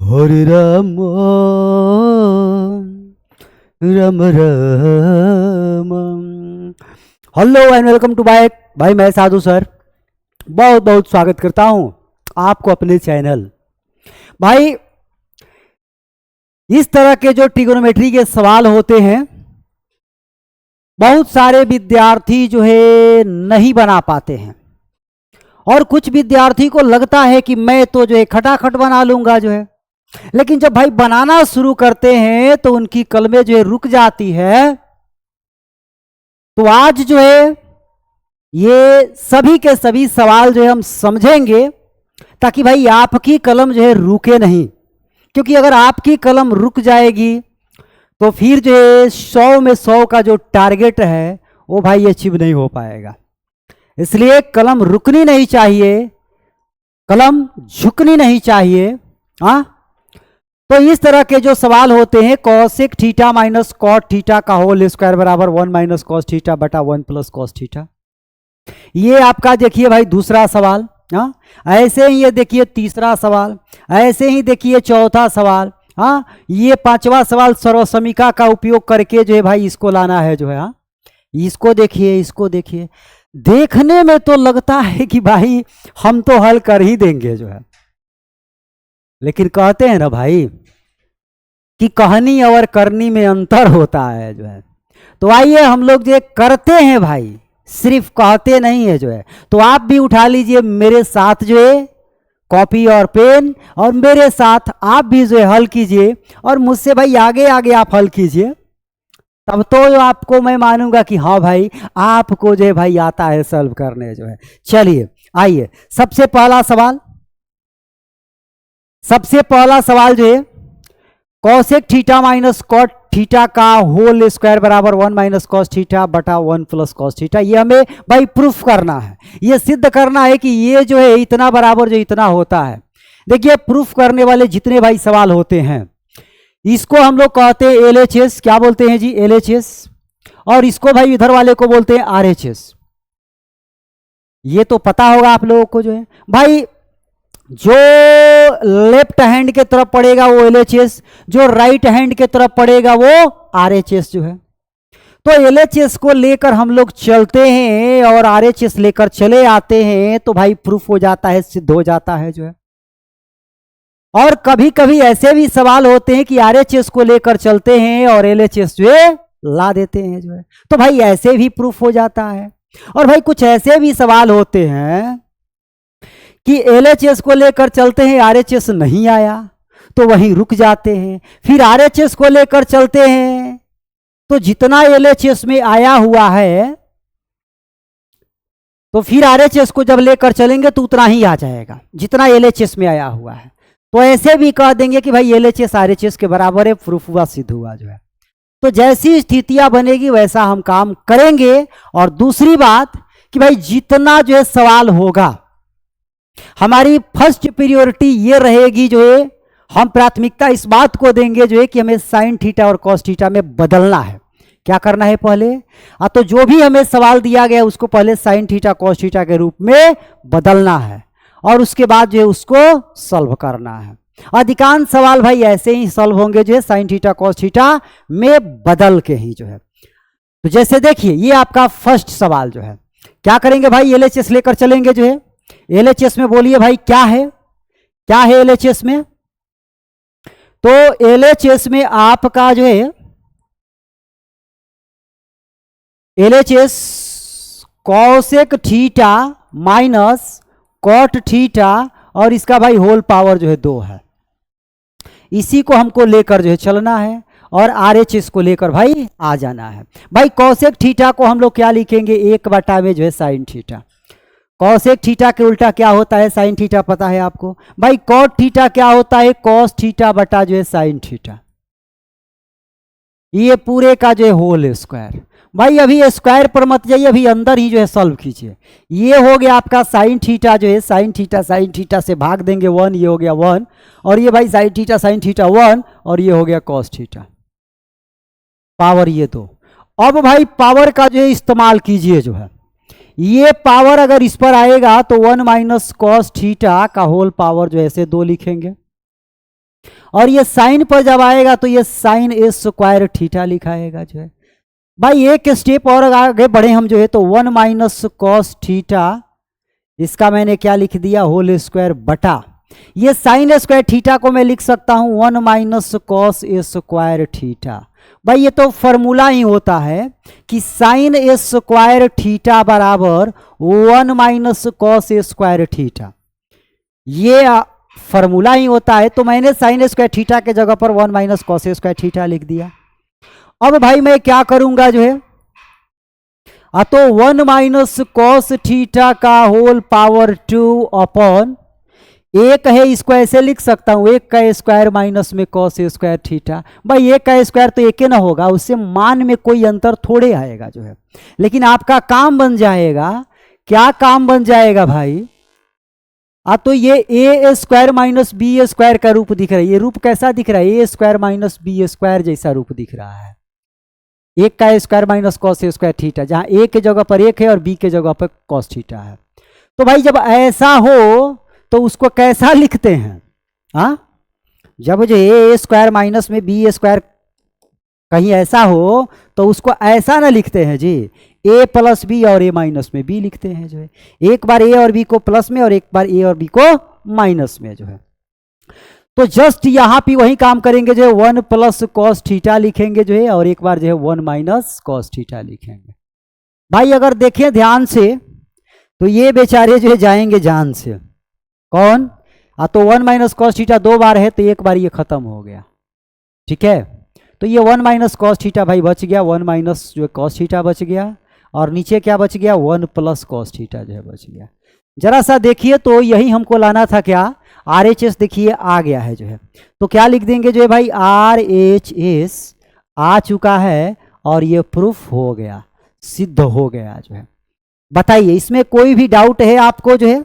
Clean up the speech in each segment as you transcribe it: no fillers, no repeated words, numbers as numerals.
Hare Ram Ram Ram. Hello and welcome to back. भाई मैं साधु sir बहुत बहुत स्वागत करता हूं आपको अपने चैनल। भाई इस तरह के जो ट्रिगोनोमेट्री के सवाल होते हैं बहुत सारे विद्यार्थी जो है नहीं बना पाते हैं, और कुछ विद्यार्थी को लगता है कि मैं तो जो है खटाखट बना लूंगा जो है, लेकिन जब भाई बनाना शुरू करते हैं तो उनकी कलमें जो है रुक जाती है। तो आज जो है ये सभी के सभी सवाल जो है हम समझेंगे ताकि भाई आपकी कलम जो है रुके नहीं, क्योंकि अगर आपकी कलम रुक जाएगी तो फिर जो है 100 में 100 का जो टारगेट है वो भाई अचीव नहीं हो पाएगा। इसलिए कलम रुकनी नहीं चाहिए, कलम झुकनी नहीं चाहिए। हाँ, तो इस तरह के जो सवाल होते हैं cosec theta minus cot theta का होल स्क्वायर बराबर 1 माइनस कॉस थीटा बटा 1 प्लस कॉस थीटा, ये आपका देखिए भाई दूसरा सवाल। हाँ, ऐसे ही ये देखिए तीसरा सवाल, ऐसे ही देखिए चौथा सवाल। हाँ, ये पांचवा सवाल सर्वसमीका का उपयोग करके जो है भाई इसको लाना है जो है। हाँ, इसको देखिए, इसको देखिए, देखने में तो लगता है कि भाई हम तो हल कर ही देंगे जो है, लेकिन कहते हैं ना भाई कि कहानी और करनी में अंतर होता है जो है। तो आइए हम लोग जो करते हैं भाई, सिर्फ कहते नहीं है जो है। तो आप भी उठा लीजिए मेरे साथ जो है कॉपी और पेन, और मेरे साथ आप भी जो है हल कीजिए, और मुझसे भाई आगे आगे आप हल कीजिए, तब तो आपको मैं मानूंगा कि हाँ भाई आपको जो है भाई आता है सॉल्व करने जो है। चलिए आइए, सबसे पहला सवाल जो है cosec theta minus cot theta का होल स्क्वायर बराबर 1 माइनस कॉस थीटा बटा 1 प्लस कॉस थीटा। ये हमें भाई प्रूफ करना है, ये सिद्ध करना है कि ये जो है इतना बराबर जो इतना होता है। देखिए प्रूफ करने वाले जितने भाई सवाल होते हैं इसको हम लोग कहते हैं LHS। क्या बोलते हैं जी? LHS। और इसको भाई इधर वाले को बोलते हैं RHS। ये तो पता होगा आप लोगों को जो है भाई, जो लेफ्ट हैंड के तरफ पड़ेगा वो LHS, जो राइट हैंड के तरफ पड़ेगा वो RHS जो है। तो LHS को लेकर हम लोग चलते हैं और RHS लेकर चले आते हैं तो भाई प्रूफ हो जाता है, सिद्ध हो जाता है जो है। और कभी कभी ऐसे भी सवाल होते हैं कि RHS को लेकर चलते हैं और LHS जो है ला देते हैं जो है, तो भाई ऐसे भी प्रूफ हो जाता है। और भाई कुछ ऐसे भी सवाल होते हैं कि LHS को लेकर चलते हैं, RHS नहीं आया तो वहीं रुक जाते हैं, फिर RHS को लेकर चलते हैं तो जितना LHS में आया हुआ है तो फिर RHS को जब लेकर चलेंगे तो उतना ही आ जाएगा जितना LHS में आया हुआ है। तो ऐसे भी कह देंगे कि भाई LHS RHS के बराबर है, प्रूफ हुआ, सिद्ध हुआ जो है। तो जैसी स्थितियां बनेगी वैसा हम काम करेंगे। और दूसरी बात कि भाई जितना जो है सवाल होगा, हमारी फर्स्ट प्रायोरिटी ये रहेगी जो है, हम प्राथमिकता इस बात को देंगे जो है कि हमें साइन थीटा और कॉस थीटा में बदलना है। क्या करना है पहले? तो जो भी हमें सवाल दिया गया उसको पहले साइन थीटा कॉस थीटा के रूप में बदलना है, और उसके बाद जो है उसको सॉल्व करना है। अधिकांश सवाल भाई ऐसे ही सॉल्व होंगे जो है साइन थीटा कॉस थीटा में बदल के ही जो है। तो जैसे देखिए ये आपका फर्स्ट सवाल जो है, क्या करेंगे भाई? LHS लेकर चलेंगे जो है। LHS में बोलिए भाई क्या है, क्या है LHS में? तो LHS में आपका जो है LHS cosec theta minus cot theta, और इसका भाई होल पावर जो है 2 है। इसी को हमको लेकर जो है चलना है, और RHS को लेकर भाई आ जाना है। भाई कॉसेक थीटा को हम लोग क्या लिखेंगे? 1 बटा में जो है साइन थीटा। कॉसेक थीटा के उल्टा क्या होता है? साइन थीटा पता है आपको। भाई कॉट थीटा क्या होता है? कॉस थीटा बटा जो है साइन थीटा। ये पूरे का जो है होल स्क्वायर। भाई अभी स्क्वायर पर मत जाइए, अभी अंदर ही जो है सॉल्व कीजिए। ये हो गया आपका साइन थीटा जो है, साइन थीटा से भाग देंगे 1, ये हो गया 1, और ये भाई साइन थीटा 1, और ये हो गया कॉस थीटा, पावर ये 2। अब भाई पावर का जो है इस्तेमाल कीजिए जो है, ये पावर अगर इस पर आएगा तो 1 माइनस कॉस थीटा का होल पावर जो है ऐसे 2 लिखेंगे। और ये साइन पर जब आएगा तो ये साइन ए स्क्वायर थीटा लिखाएगा जो है। भाई एक स्टेप और आगे बढ़े हम जो है तो 1 माइनस कॉस थीटा, इसका मैंने क्या लिख दिया होल स्क्वायर बटा, ये साइन स्क्वायर थीटा को मैं लिख सकता हूं 1 minus cos A square theta. भाई ये तो फॉर्मूला ही होता है कि साइन ए स्क्वायर थीटा बराबर 1 minus cos A square theta, ये फॉर्मूला ही होता है। तो मैंने साइन स्क्वायर थीटा के जगह पर 1 minus cos A square theta लिख दिया। अब भाई मैं क्या करूंगा जो है, तो 1 माइनस कॉस थीटा का होल पावर 2 अपॉन एक है, इसको ऐसे लिख सकता हूं 1 का स्क्वायर माइनस में कॉस स्क्वायर थीटा। भाई 1 का स्क्वायर तो एक ही ना होगा, उससे मान में कोई अंतर थोड़े आएगा जो है, लेकिन आपका काम बन जाएगा। क्या काम बन जाएगा भाई, तो ये ए स्क्वायर माइनस बी स्क्वायर का रूप दिख रहा है। ये रूप कैसा दिख रहा है, A square minus B square जैसा रूप दिख रहा है। 1 का square minus cos square theta, जहां ए के जगह पर 1 है और बी के जगह पर कॉस थीटा है। तो भाई जब ऐसा हो तो उसको कैसा लिखते हैं, जब जो ए स्क्वायर माइनस में बी स्क्वायर कहीं ऐसा हो तो उसको ऐसा ना लिखते हैं जी, ए प्लस बी और ए माइनस में बी लिखते हैं जो है। एक बार ए और बी को प्लस में और एक बार ए और बी को माइनस में जो है। तो जस्ट यहां पे वही काम करेंगे जो है, 1 प्लस कॉस थीटा लिखेंगे जो है, और एक बार जो है 1 माइनस कॉस थीटा लिखेंगे। भाई अगर देखें ध्यान से तो ये बेचारे जो है जाएंगे जान से। कौन, तो 1 माइनस कॉस थीटा 2 बार है तो एक बार ये खत्म हो गया, ठीक है। तो ये 1 माइनस कॉस थीटा भाई बच गया, 1 माइनस जो है कॉस थीटा बच गया, और नीचे क्या बच गया, 1 प्लस कॉस थीटा जो है बच गया। जरा सा देखिए तो यही हमको लाना था क्या, RHS देखिए आ गया है जो है। तो क्या लिख देंगे जो है भाई, RHS आ चुका है और ये प्रूफ हो गया, सिद्ध हो गया जो है। बताइए इसमें कोई भी डाउट है आपको जो है,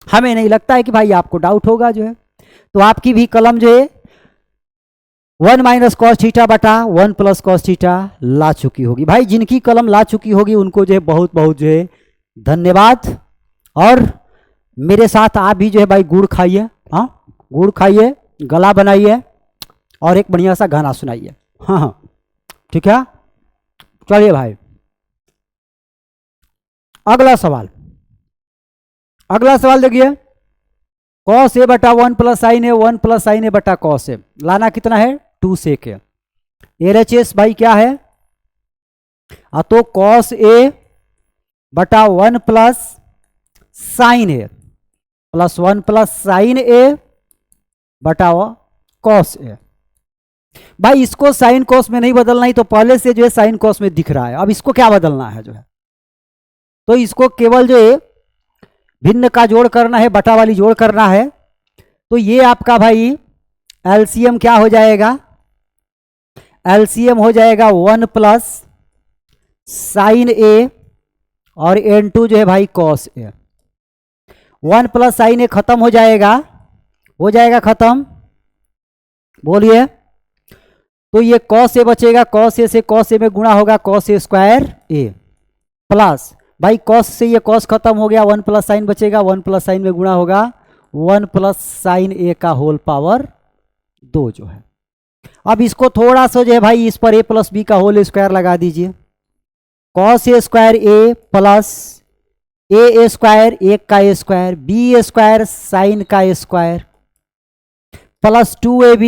हमें नहीं लगता है कि भाई आपको डाउट होगा जो है। तो आपकी भी कलम जो है 1 माइनस कॉस थीटा बटा 1 प्लस कॉस थीटा ला चुकी होगी। भाई जिनकी कलम ला चुकी होगी उनको जो है बहुत बहुत जो है धन्यवाद। और मेरे साथ आप भी जो है भाई गुड़ खाइए, गुड़ खाइए, गला बनाइए और एक बढ़िया सा गाना सुनाइए। हाँ, ठीक है। चलिए भाई अगला सवाल, अगला सवाल देखिए, कॉस ए बटा 1 प्लस साइन ए, 1 प्लस साइन ए बटा कॉस ए, लाना कितना है 2 सेक ए। RHS भाई क्या है, तो कॉस ए बटा 1 plus sine A plus 1 plus sine ए बटा कॉस ए। भाई इसको साइन कॉस में नहीं बदलना ही, तो पहले से जो है साइन कॉस में दिख रहा है। अब इसको क्या बदलना है जो है, तो इसको केवल जो है भिन्न का जोड़ करना है, बटा वाली जोड़ करना है। तो ये आपका भाई एलसीएम क्या हो जाएगा, एलसीएम हो जाएगा 1 प्लस साइन ए और n2 जो है भाई कॉस ए। 1 प्लस साइन ए खत्म हो जाएगा खत्म, बोलिए। तो ये कॉस ए बचेगा, कॉस ए से कॉस ए में गुणा होगा cos A square A, plus भाई कॉस से ये कॉस खत्म हो गया, 1 प्लस साइन बचेगा, 1 प्लस साइन में गुणा होगा 1 प्लस साइन ए का होल पावर 2 जो है। अब इसको थोड़ा सा जो है भाई इस पर ए प्लस बी का होल स्क्वायर लगा दीजिए, cos A square A plus A square 1 का A square, B square sine का स्क्वायर प्लस 2ab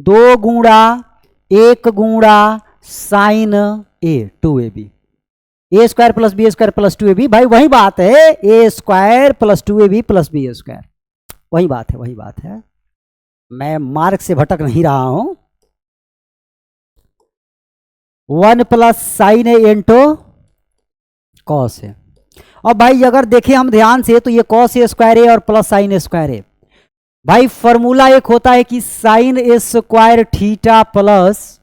2 गुणा 1 गुणा sine A 2ab, A square plus B square plus 2ab। भाई वही बात है, A square plus 2ab plus B square, वही बात है। मैं मार्क से भटक नहीं रहा हूं। 1 plus sine A into cos A. अब भाई अगर देखें हम ध्यान से तो ये कॉस ए स्क्वायर ए और प्लस साइन ए स्क्वायर ए, भाई फॉर्मूला एक होता है कि sign A square theta plus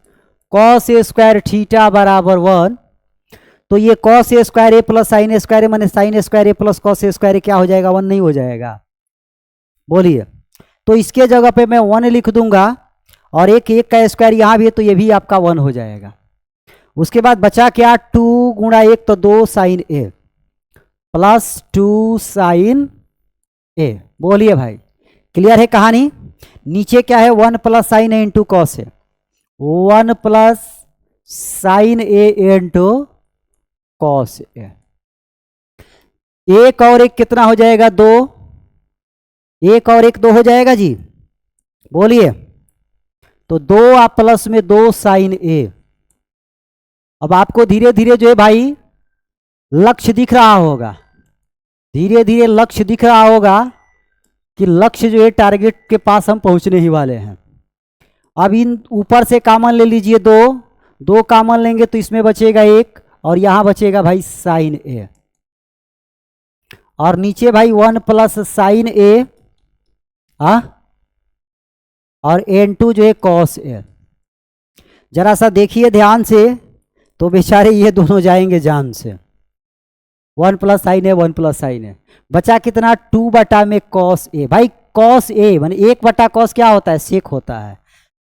cos A square theta बराबर 1। तो ये cos A square A plus sine A square ए माने sine A square A plus cos A square ए क्या हो जाएगा, 1 नहीं हो जाएगा, बोलिए। तो इसके जगह पे मैं 1 लिख दूंगा और एक का स्क्वायर यहां भी है तो ये भी आपका 1 हो जाएगा। उसके बाद बचा क्या, 2 गुणा 1 तो 2 साइन ए प्लस 2 साइन ए। बोलिए भाई क्लियर है कहानी। नीचे क्या है, 1 plus sine A into cos है, 1 plus sine A into cos A. एक और एक कितना हो जाएगा, 2, एक और एक 2 हो जाएगा जी, बोलिए। तो 2 आप प्लस में 2 साइन ए। अब आपको धीरे धीरे जो है भाई लक्ष्य दिख रहा होगा, धीरे धीरे लक्ष्य दिख रहा होगा कि लक्ष्य जो है टारगेट के पास हम पहुंचने ही वाले हैं। अब इन ऊपर से कॉमन ले लीजिए, 2 कॉमन लेंगे तो इसमें बचेगा 1 और यहां बचेगा भाई साइन ए, और नीचे भाई 1 प्लस साइन ए और n2 जो है कॉस ए। जरा सा देखिए ध्यान से, तो बेचारे ये दोनों जाएंगे जान से। 1 प्लस साइन ए, 1 प्लस साइन ए, बचा कितना, 2 बटा में कॉस ए। भाई कॉस ए माने 1 बटा कॉस क्या होता है, सेक होता है।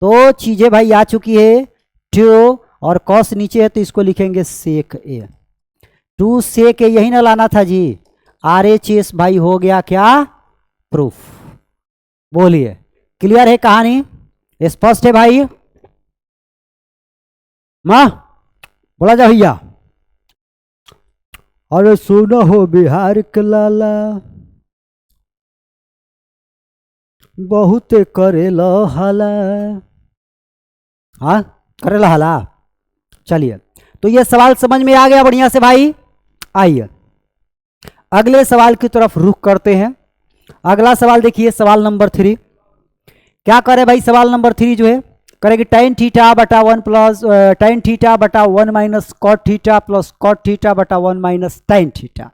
तो चीजें भाई आ चुकी है, 2 और कॉस नीचे है तो इसको लिखेंगे सेक ए। 2 सेक ए यही ना लाना था जी, RHS भाई हो गया क्या, प्रूफ। बोलिए क्लियर है कहानी, स्पष्ट है भाई। मां बोला जा भैया। अरे सुनो हो बिहार के लाला, बहुत करेला हाला। हाँ करेला हाला। चलिए तो ये सवाल समझ में आ गया बढ़िया से भाई। आइए अगले सवाल की तरफ रुख करते हैं। अगला सवाल देखिए, सवाल नंबर 3 क्या करे भाई। सवाल नंबर 3 जो है करेगी tan थीटा बटा 1 प्लस tan थीटा बटा 1 minus cot theta plus cot theta बटा 1 माइनस tan थीटा।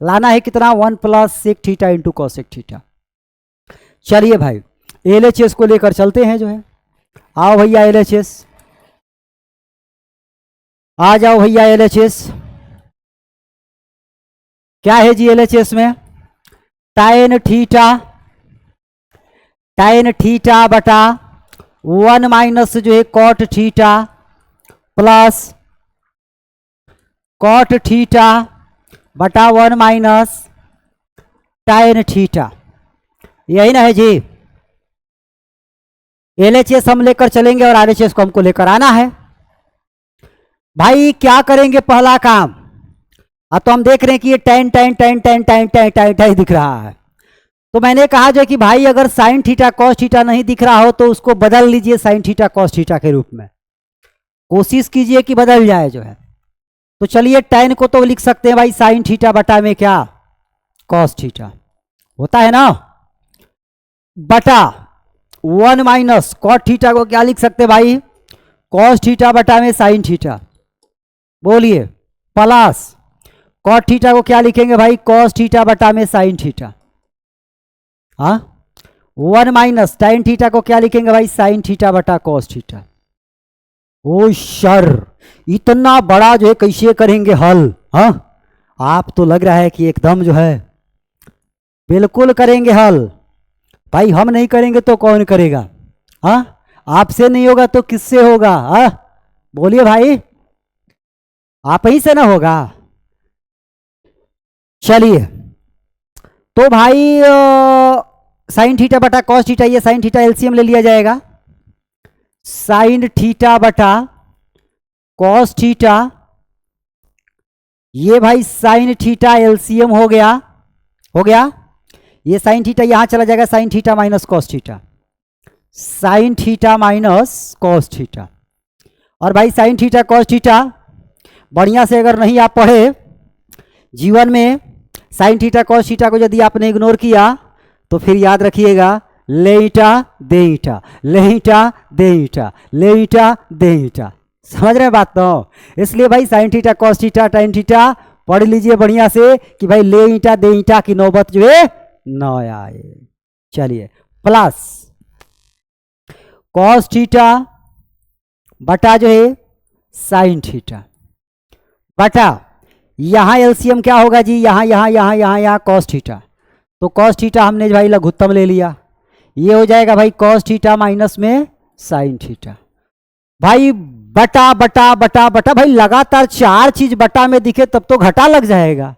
लाना है कितना, 1 plus sec theta into cosec theta. चलिए भाई LHS को लेकर चलते हैं जो है। आओ भैया LHS, आ जाओ भैया LHS। क्या है जी LHS में, tan थीटा बटा 1 माइनस जो है cot theta plus cot theta बटा 1 माइनस tan थीटा, यही ना है जी। LHS हम लेकर चलेंगे और RHS को हमको लेकर आना है। भाई क्या करेंगे, पहला काम, तो हम देख रहे हैं कि ये tan दिख रहा है। तो मैंने कहा जो कि भाई अगर साइन थीटा कॉस थीटा नहीं दिख रहा हो तो उसको बदल लीजिए साइन थीटा कॉस थीटा के रूप में, कोशिश कीजिए कि बदल जाए जो है। तो चलिए tan को तो लिख सकते हैं भाई साइन थीटा बटा में क्या, कॉस थीटा होता है ना, बटा 1 माइनस कॉट थीटा को क्या लिख सकते हैं भाई, कॉस थीटा बटा में साइन थीटा। बोलिए प्लस कॉट थीटा को क्या लिखेंगे भाई, कॉस थीटा बटा में sine theta. 1 minus tan theta को क्या लिखेंगे भाई, साइन थीटा बटा कॉस थीटा। ओ सर इतना बड़ा जो है कैसे करेंगे हल। आप तो लग रहा है कि एकदम जो है बिल्कुल करेंगे हल। भाई हम नहीं करेंगे तो कौन करेगा, आपसे नहीं होगा तो किससे होगा। बोलिए भाई, आप ही से ना होगा। चलिए तो भाई साइन थीटा बटा कॉस थीटा, ये साइन थीटा एलसीएम ले लिया जाएगा। साइन थीटा बटा कॉस थीटा, ये भाई साइन थीटा एलसीएम हो गया, हो गया। ये साइन थीटा यहां चला जाएगा, sign theta minus cos theta, sine theta minus cos theta. और भाई साइन थीटा कॉस थीटा बढ़िया से अगर नहीं आप पढ़े जीवन में, साइन थीटा कॉस थीटा को यदि आपने इग्नोर किया तो फिर याद रखिएगा ले ईटा दे ईटा, ले ईटा दे ईटा, ले ईटा दे ईटा। समझ रहे हैं बात तो। इसलिए भाई sine theta cos theta tan theta पढ़ लीजिए बढ़िया से कि भाई ले ईटा दे ईटा की नौबत जो है न आए। चलिए प्लस कॉस थीटा बटा जो है साइन थीटा बटा, यहां एलसीएम क्या होगा जी, यहां कॉस थीटा। तो कॉस थीटा हमने भाई लघुत्तम ले लिया, ये हो जाएगा भाई कॉस थीटा माइनस में साइन थीटा। भाई बटा बटा बटा बटा, भाई लगातार 4 चीज बटा में दिखे तब तो घटा लग जाएगा।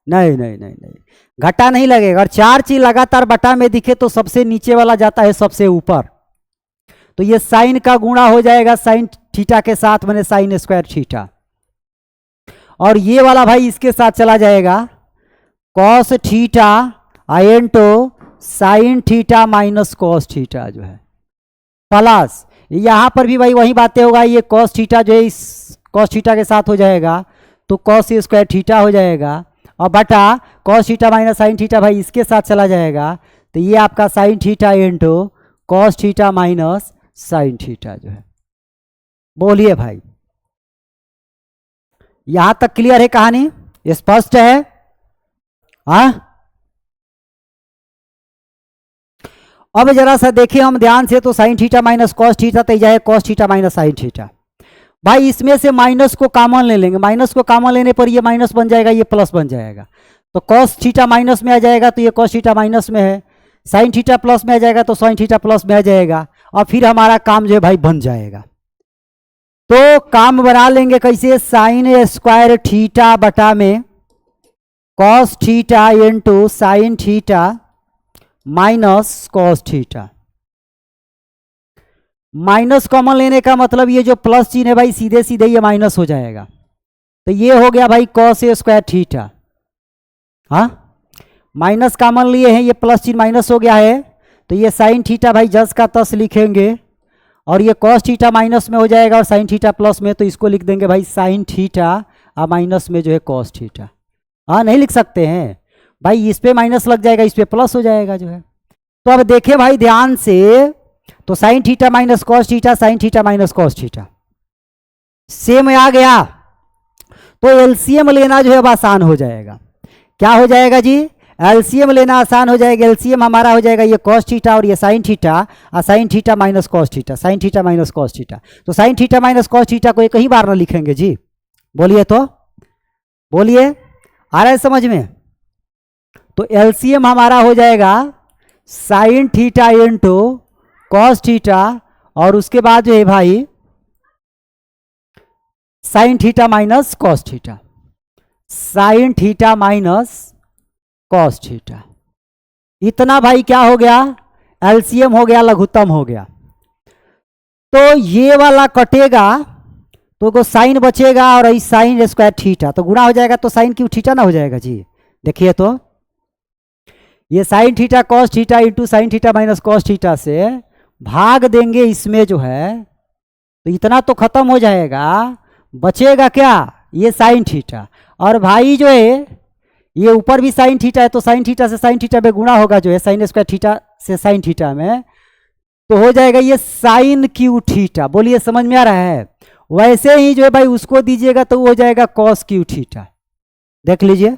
नहीं नहीं नहीं नहीं, घटा नहीं लगेगा। और चार चीज लगातार बटा में दिखे तो सबसे नीचे वाला जाता है सबसे ऊपर। तो ये साइन का गुणा हो जाएगा साइन थीटा के साथ, मैंने साइन स्क्वायर थीटा। और ये वाला भाई इसके साथ चला जाएगा cos theta into sine theta minus cos theta जो है, प्लस यहां पर भी भाई वही बातें होगा। ये कॉस थीटा जो है इस कॉस थीटा के साथ हो जाएगा तो कॉस स्क्वायर थीटा हो जाएगा, और बटा cos theta minus sine theta भाई इसके साथ चला जाएगा। तो ये आपका sign theta into cos theta minus sine theta जो है। बोलिए भाई, यहां तक क्लियर है कहानी, स्पष्ट है? हाँ, अब जरा सा देखिए हम ध्यान से, तो sine theta minus cos theta तो जाए cos theta minus sine theta. भाई इसमें से माइनस को कॉमन ले लेंगे, माइनस को कॉमन लेने पर ये माइनस बन जाएगा, ये प्लस बन जाएगा। तो कॉस थीटा माइनस में आ जाएगा तो ये कॉस थीटा माइनस में है, साइन थीटा प्लस में आ जाएगा तो साइन थीटा प्लस में आ जाएगा, और फिर हमारा काम जो है भाई बन जाएगा। तो काम बना लेंगे कैसे, साइन स्क्वायर थीटा बटा में cos theta into sine theta minus cos theta. Minus common लेने का मतलब ये जो प्लस चिन्ह है भाई सीधे सीधे ये माइनस हो जाएगा। तो ये हो गया भाई कॉस स्क्वायर थीटा। हाँ, माइनस कॉमन लिए हैं, ये प्लस चिन्ह माइनस हो गया है, तो ये साइन थीटा भाई जस का तस लिखेंगे, और ये कॉस थीटा माइनस में हो जाएगा और साइन थीटा प्लस में, तो इसको लिख देंगे भाई साइन थीटा और माइनस में जो है कॉस थीटा। हाँ, नहीं लिख सकते हैं भाई, इस पे माइनस लग जाएगा, इस पे प्लस हो जाएगा जो है। तो अब देखें भाई ध्यान से, तो sine theta minus cos theta, sine theta minus cos theta same आ गया। तो एलसीएम लेना जो है अब आसान हो जाएगा। क्या हो जाएगा जी, एलसीएम लेना आसान हो जाएगा। एलसीएम हमारा हो जाएगा ये कॉस थीटा और ये साइन थीटा, और sine theta minus cos theta, sine theta minus cos theta. तो sine theta minus cos theta को एक ही बार ना लिखेंगे जी, बोलिए तो, बोलिए, आ रहा है समझ में? तो एलसीएम हमारा हो जाएगा sign theta into cos theta, और उसके बाद जो है भाई sign theta minus cos theta, sine theta minus cos theta. इतना भाई क्या हो गया, एलसीएम हो गया, लघुत्तम हो गया। तो ये वाला कटेगा तो साइन बचेगा, और इस साइन स्क्वायर थीटा तो गुणा हो जाएगा, तो साइन क्यू थीटा ना हो जाएगा जी। देखिए तो ये sine theta cos theta into sine theta minus cos theta से भाग देंगे इसमें जो है, तो इतना तो खत्म हो जाएगा, बचेगा क्या, ये साइन थीटा। और भाई जो है ये ऊपर भी साइन थीटा है, तो साइन थीटा से साइन थीटा में गुणा होगा जो है, साइन स्क्वायर थीटा से साइन थीटा में, तो हो जाएगा ये साइन क्यू थीटा। बोलिए समझ में आ रहा है? वैसे ही जो है भाई उसको दीजिएगा तो वो हो जाएगा कॉस क्यू थीटा। देख लीजिए,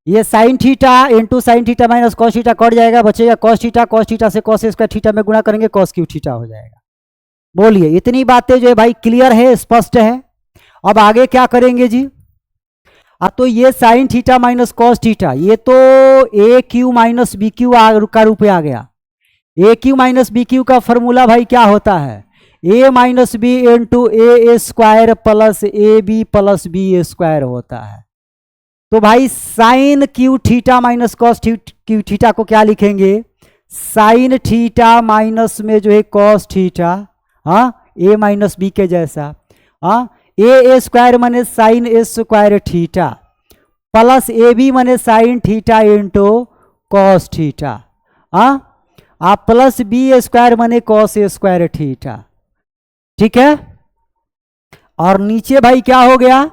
ये sine theta into sine theta minus cos theta cut जाएगा, बचेगा कॉस थीटा, कॉस थीटा से कॉस स्क्वायर थीटा में गुणा करेंगे, कॉस क्यू थीटा हो जाएगा। बोलिए, इतनी बातें जो है भाई क्लियर है, स्पष्ट है? अब आगे क्या करेंगे जी, तो ये sine theta minus cos theta, ये तो A cube minus B cube का रूप में आ गया। A cube minus B cube का फॉर्मूला भाई क्या होता है, A minus B into A square plus A B plus B square होता है। तो भाई sine cube theta minus cos cube theta को क्या लिखेंगे, साइन थीटा माइनस में जो है कॉस थीटा, हाँ, ए माइनस बी के जैसा, हाँ, ए स्क्वायर माने sine A square theta plus A B माने sine theta into cos theta, हाँ, आप प्लस बी स्क्वायर माने कॉस स्क्वायर थीटा। ठीक है, और नीचे भाई क्या हो गया,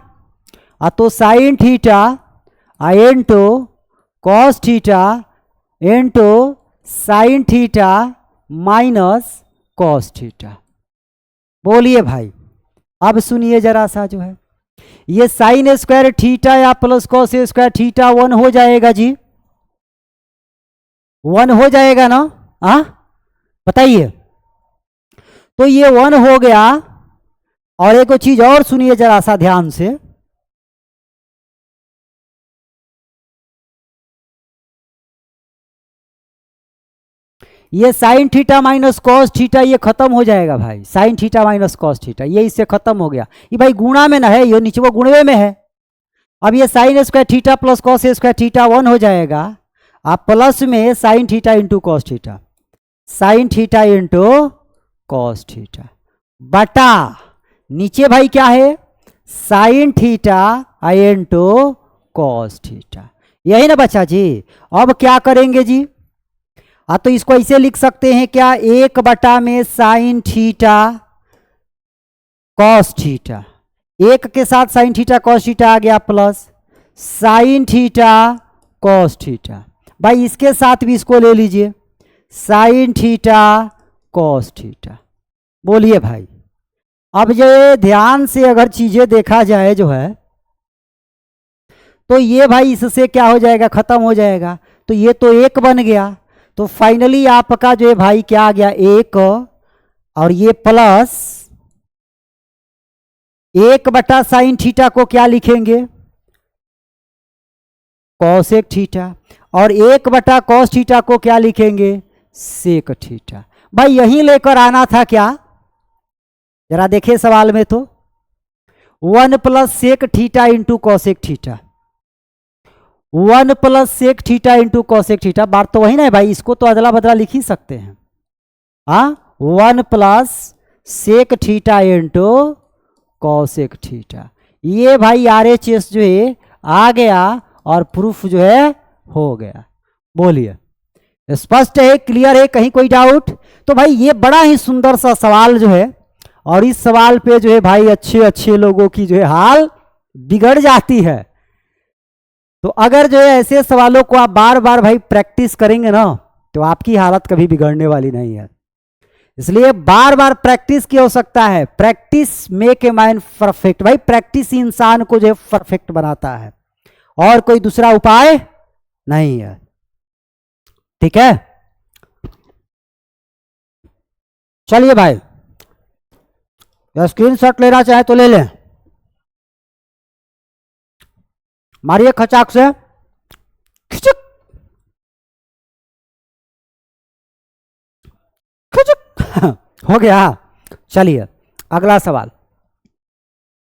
तो sine theta into cos theta into sine theta minus cos theta. बोलिए भाई, अब सुनिए जरा सा जो है, ये साइन स्क्वायर थीटा या प्लस कॉस स्क्वायर थीटा 1 हो जाएगा जी, 1 हो जाएगा ना? हाँ, बताइए। तो ये 1 हो गया, और एक चीज और सुनिए जरा सा ध्यान से, ये sine theta minus cos theta ये खत्म हो जाएगा भाई, sign theta minus cos theta ये इससे खत्म हो गया। ये भाई गुणा में ना है, ये नीचे वो गुणवे में है, अब ये sine square theta plus cos square theta 1 हो जाएगा, आप प्लस में sign theta into cos theta, sine theta into cos theta बटा नीचे भाई क्या है sign theta into cos theta, यही ना बच्चा जी। अब क्या करेंगे जी, तो इसको ऐसे लिख सकते हैं क्या, 1 बटा में साइन थीटा कॉस थीटा, 1 के साथ साइन थीटा कॉस थीटा आ गया plus sine theta cos theta, भाई इसके साथ भी इसको ले लीजिए साइन थीटा कॉस थीटा। बोलिए भाई, अब ये ध्यान से अगर चीजें देखा जाए जो है, तो ये भाई इससे क्या हो जाएगा, खत्म हो जाएगा, तो ये तो 1 बन गया, तो फाइनली आपका जो है भाई क्या आ गया 1, और ये प्लस 1 बटा साइन थीटा को क्या लिखेंगे कॉसेक थीटा, और 1 बटा कॉस थीटा को क्या लिखेंगे सेक थीटा। भाई यहीं लेकर आना था क्या, जरा देखिए सवाल में, तो 1 plus sec theta into cosec theta, 1 plus sec theta into cosec theta, बात तो वही ना है भाई, इसको तो अदला बदला लिख ही सकते हैं। 1 plus sec theta into cosec theta, ये भाई RHS जो है आ गया और प्रूफ जो है हो गया। बोलिए स्पष्ट है, क्लियर है, कहीं कोई डाउट? तो भाई ये बड़ा ही सुंदर सा सवाल जो है, और इस सवाल पे जो है भाई अच्छे अच्छे लोगों की जो है हाल बिगड़ जाती है। तो अगर जो है ऐसे सवालों को आप बार बार भाई प्रैक्टिस करेंगे ना, तो आपकी हालत कभी बिगड़ने वाली नहीं है। इसलिए बार बार प्रैक्टिस की आवश्यकता है। Practice make a man perfect, भाई प्रैक्टिस इंसान को जो है परफेक्ट बनाता है, और कोई दूसरा उपाय नहीं है। ठीक है, चलिए भाई, स्क्रीनशॉट लेना चाहे तो ले लें, मारिए खचाक से, खिचक खिचक हो गया। चलिए अगला सवाल,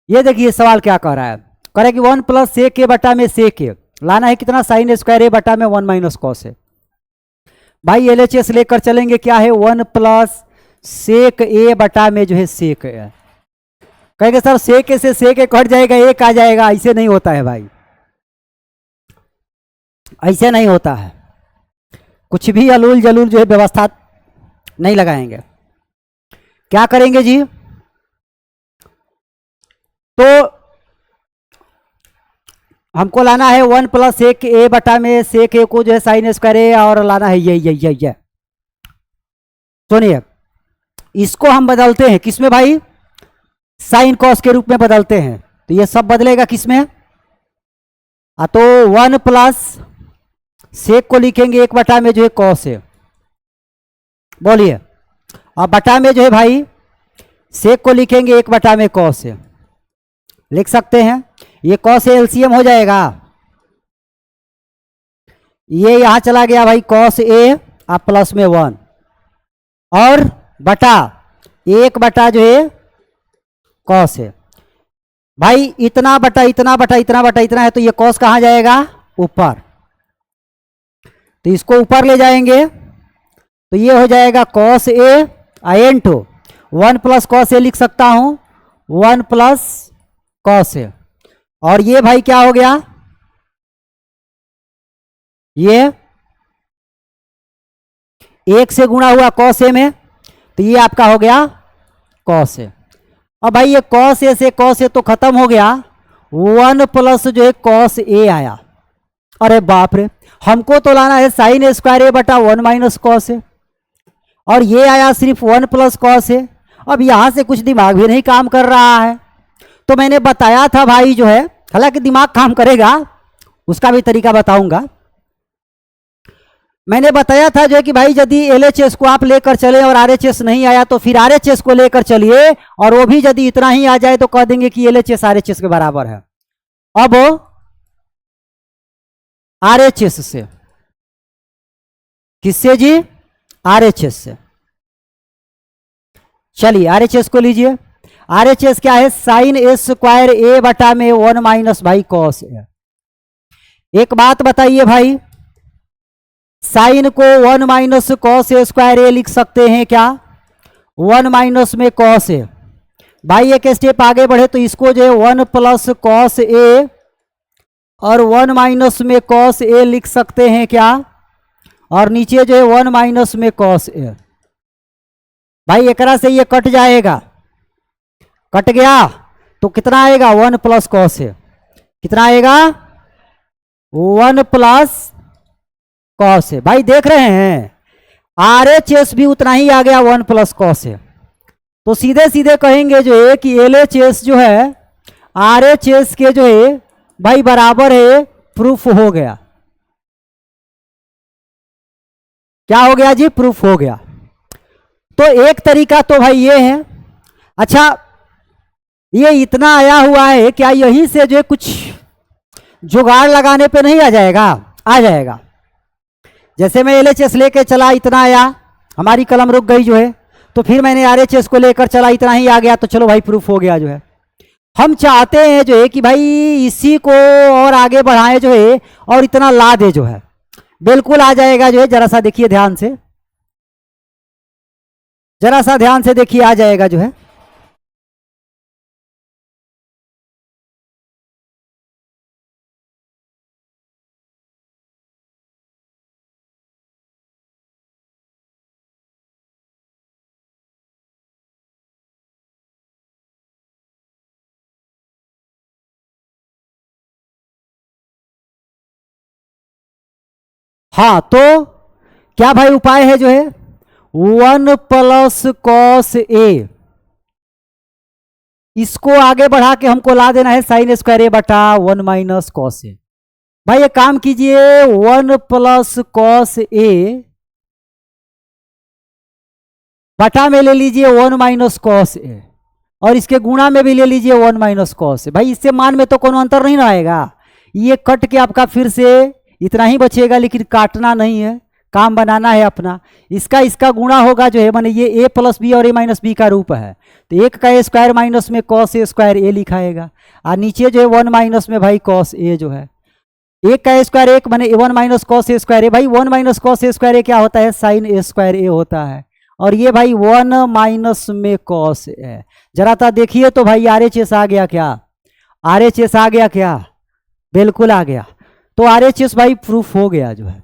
ये देखिए सवाल क्या कह रहा है, कह रहा है कि 1 प्लस सेक ए बटा में सेक ए लाना है कितना साइन स्क्वायर ए बटा में 1 माइनस कॉस ए। भाई LHS लेकर चलेंगे, क्या है 1 प्लस सेक ए बटा में जो है सेक ए, कहेंगे सर सेक ए से सेक ए कट जाएगा, एक आ जाएगा, ऐसे नहीं होता है भाई, ऐसे नहीं होता है, कुछ भी अलूल जलूल जो है व्यवस्था नहीं लगाएंगे। क्या करेंगे जी, तो हमको लाना है 1 प्लस सेक ए बटा में सेक ए को जो है साइन स्क्वायर ए, और लाना है ये सुनिए, इसको हम बदलते हैं किसमें भाई, साइन कॉस के रूप में बदलते हैं, तो ये सब बदलेगा किसमें, तो 1 प्लस सेक को लिखेंगे 1 बटा में जो है कॉस है। बोलिए, और बटा में जो है भाई सेक को लिखेंगे 1 बटा में कॉस है, लिख सकते हैं, ये कॉस एलसीएम हो जाएगा, ये यहां चला गया भाई कॉस ए आप प्लस में 1, और बटा 1 बटा जो है कॉस है। भाई इतना बटा इतना बटा इतना बटा इतना है, तो ये कॉस कहां जाएगा ऊपर, तो इसको ऊपर ले जाएंगे, तो ये हो जाएगा cos A into 1 plus cos A लिख सकता हूं, 1 प्लस कॉस ए, और ये भाई क्या हो गया, ये 1 से गुणा हुआ कॉस ए में, तो ये आपका हो गया कॉस ए। अब भाई ये कॉस ए से कॉस ए तो खत्म हो गया, 1 प्लस जो है कॉस ए आया, अरे बाप रे, हमको तो लाना है साइन स्क्वायर ए बटा 1 माइनस कॉस ए, और ये आया सिर्फ 1 प्लस कॉस ए। अब यहां से कुछ दिमाग भी नहीं काम कर रहा है, तो मैंने बताया था भाई जो है, हालांकि दिमाग काम करेगा, उसका भी तरीका बताऊंगा। मैंने बताया था जो है कि भाई यदि LHS को आप लेकर चले और RHS नहीं आया, तो फिर RHS को लेकर चलिए, और वो भी यदि इतना ही आ जाए तो कह देंगे कि LHS RHS के बराबर है। अब RHS से, किससे जी, RHS से, चलिए RHS को लीजिए, RHS क्या है, साइन ए स्क्वायर ए बटा में 1 माइनस भाई कॉस ए। एक बात बताइए भाई, साइन को 1 माइनस कॉस ए स्क्वायर ए लिख सकते हैं क्या, 1 माइनस में कॉस ए। भाई एक स्टेप आगे बढ़े तो इसको जो है 1 प्लस कॉस ए और 1 माइनस में कॉस ए लिख सकते हैं क्या, और नीचे जो है 1 माइनस में कॉस ए। भाई एकरा से ये कट जाएगा, कट गया तो कितना आएगा, 1 प्लस कॉस ए। कितना आएगा, 1 प्लस कॉस ए। भाई देख रहे हैं RHS भी उतना ही आ गया, 1 प्लस कॉस ए। तो सीधे सीधे कहेंगे जो है कि LHS जो है RHS के जो है भाई बराबर है, प्रूफ हो गया। क्या हो गया जी, प्रूफ हो गया। तो एक तरीका तो भाई ये है। अच्छा ये इतना आया हुआ है, क्या यहीं से जो है कुछ जुगाड़ लगाने पे नहीं आ जाएगा, आ जाएगा। जैसे मैं LHS लेके चला, इतना आया, हमारी कलम रुक गई जो है, तो फिर मैंने RHS को लेकर चला, इतना ही आ गया, तो चलो भाई प्रूफ हो गया जो है। हम चाहते हैं जो है कि भाई इसी को और आगे बढ़ाएं जो है, और इतना ला दे जो है, बिल्कुल आ जाएगा जो है। जरा सा देखिए ध्यान से, जरा सा ध्यान से देखिए, आ जाएगा जो है। हाँ तो क्या भाई उपाय है जो है, 1 प्लस कॉस ए, इसको आगे बढ़ा के हमको ला देना है साइन स्क्वायर ए बटा 1 माइनस कॉस ए। भाई एक काम कीजिए, 1 प्लस कॉस ए बटा में ले लीजिए 1 माइनस कॉस ए, और इसके गुणा में भी ले लीजिए 1 माइनस कॉस ए। भाई इससे मान में तो कोनो अंतर नहीं आएगा, ये कट के आपका फिर से इतना ही बचेगा, लेकिन काटना नहीं है, काम बनाना है अपना। इसका गुणा होगा जो है, माने ये a प्लस बी और a माइनस बी का रूप है, तो एक का स्क्वायर माइनस में कॉस ए स्क्वायर ए लिखाएगा, और नीचे जो है 1 माइनस में भाई कॉस ए जो है, एक का स्क्वायर एक माने 1 माइनस कॉस ए स्क्वायर ए। भाई 1 माइनस कॉस ए स्क्वायर ए क्या होता है, साइन ए स्क्वायर ए होता है, और ये भाई 1 माइनस में कॉस ए। जरा सा देखिए तो भाई RHS आ गया क्या, RHS आ गया क्या, बिल्कुल आ गया। तो RHS भाई प्रूफ हो गया जो है।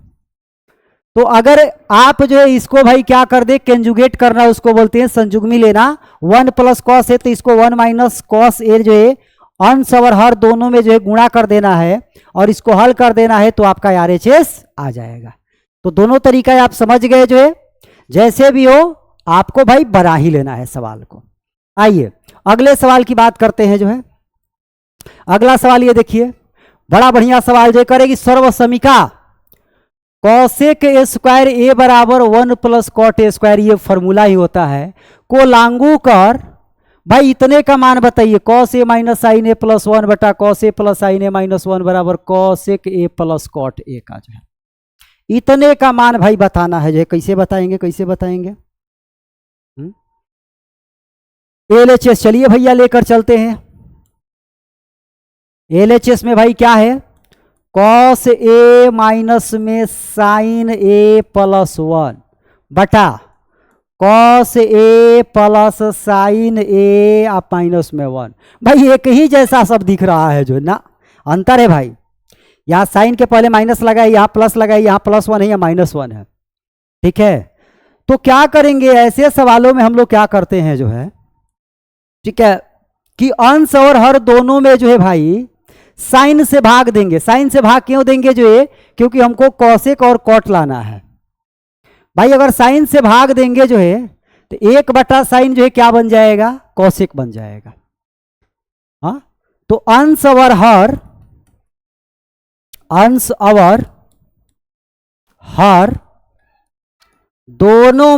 तो अगर आप जो है इसको भाई क्या कर दे, कंजुगेट करना उसको बोलते हैं, संजुग्मी लेना। 1 प्लस कॉस है तो इसको 1 माइनस कॉस ए जो है अंश और हर दोनों में जो है गुणा कर देना है, और इसको हल कर देना है, तो आपका RHS आ जाएगा। तो दोनों तरीका आप समझ गए जो है, जैसे भी हो आपको भाई बना ही लेना है सवाल को। आइए अगले सवाल की बात करते हैं जो है। अगला सवाल ये देखिए, बड़ा बढ़िया सवाल जो करेगी, सर्वसमीका कॉसेक ए स्क्वायर ए बराबर 1 प्लस कॉट ए स्क्वायर, ये फॉर्मूला ही होता है, को लागू कर भाई इतने का मान बताइए, cos A minus sine A plus 1 बटा cos A plus sine A minus 1 बराबर cosec A plus cot A का जो है, इतने का मान भाई बताना है जो है। कैसे बताएंगे, कैसे बताएंगे, LHS चलिए भैया लेकर चलते हैं। LHS में भाई क्या है, कॉस ए माइनस में साइन ए प्लस 1 बटा कॉस ए प्लस साइन ए आप माइनस में 1। भाई एक ही जैसा सब दिख रहा है जो ना, अंतर है भाई, यहाँ साइन के पहले माइनस लगाए, यहाँ प्लस लगाए, यहाँ प्लस 1 है, यहाँ माइनस 1 है, ठीक है। तो क्या करेंगे ऐसे सवालों में हम लोग क्या करते हैं जो है, ठीक है, कि अंश और हर दोनों में जो है भाई साइन से भाग देंगे। साइन से भाग क्यों देंगे जो है, क्योंकि हमको कॉसेक और कॉट लाना है। भाई अगर साइन से भाग देंगे जो है तो 1 बटा साइन जो है क्या बन जाएगा, कॉसेक बन जाएगा। हाँ तो अंश और हर, अंश और हर दोनों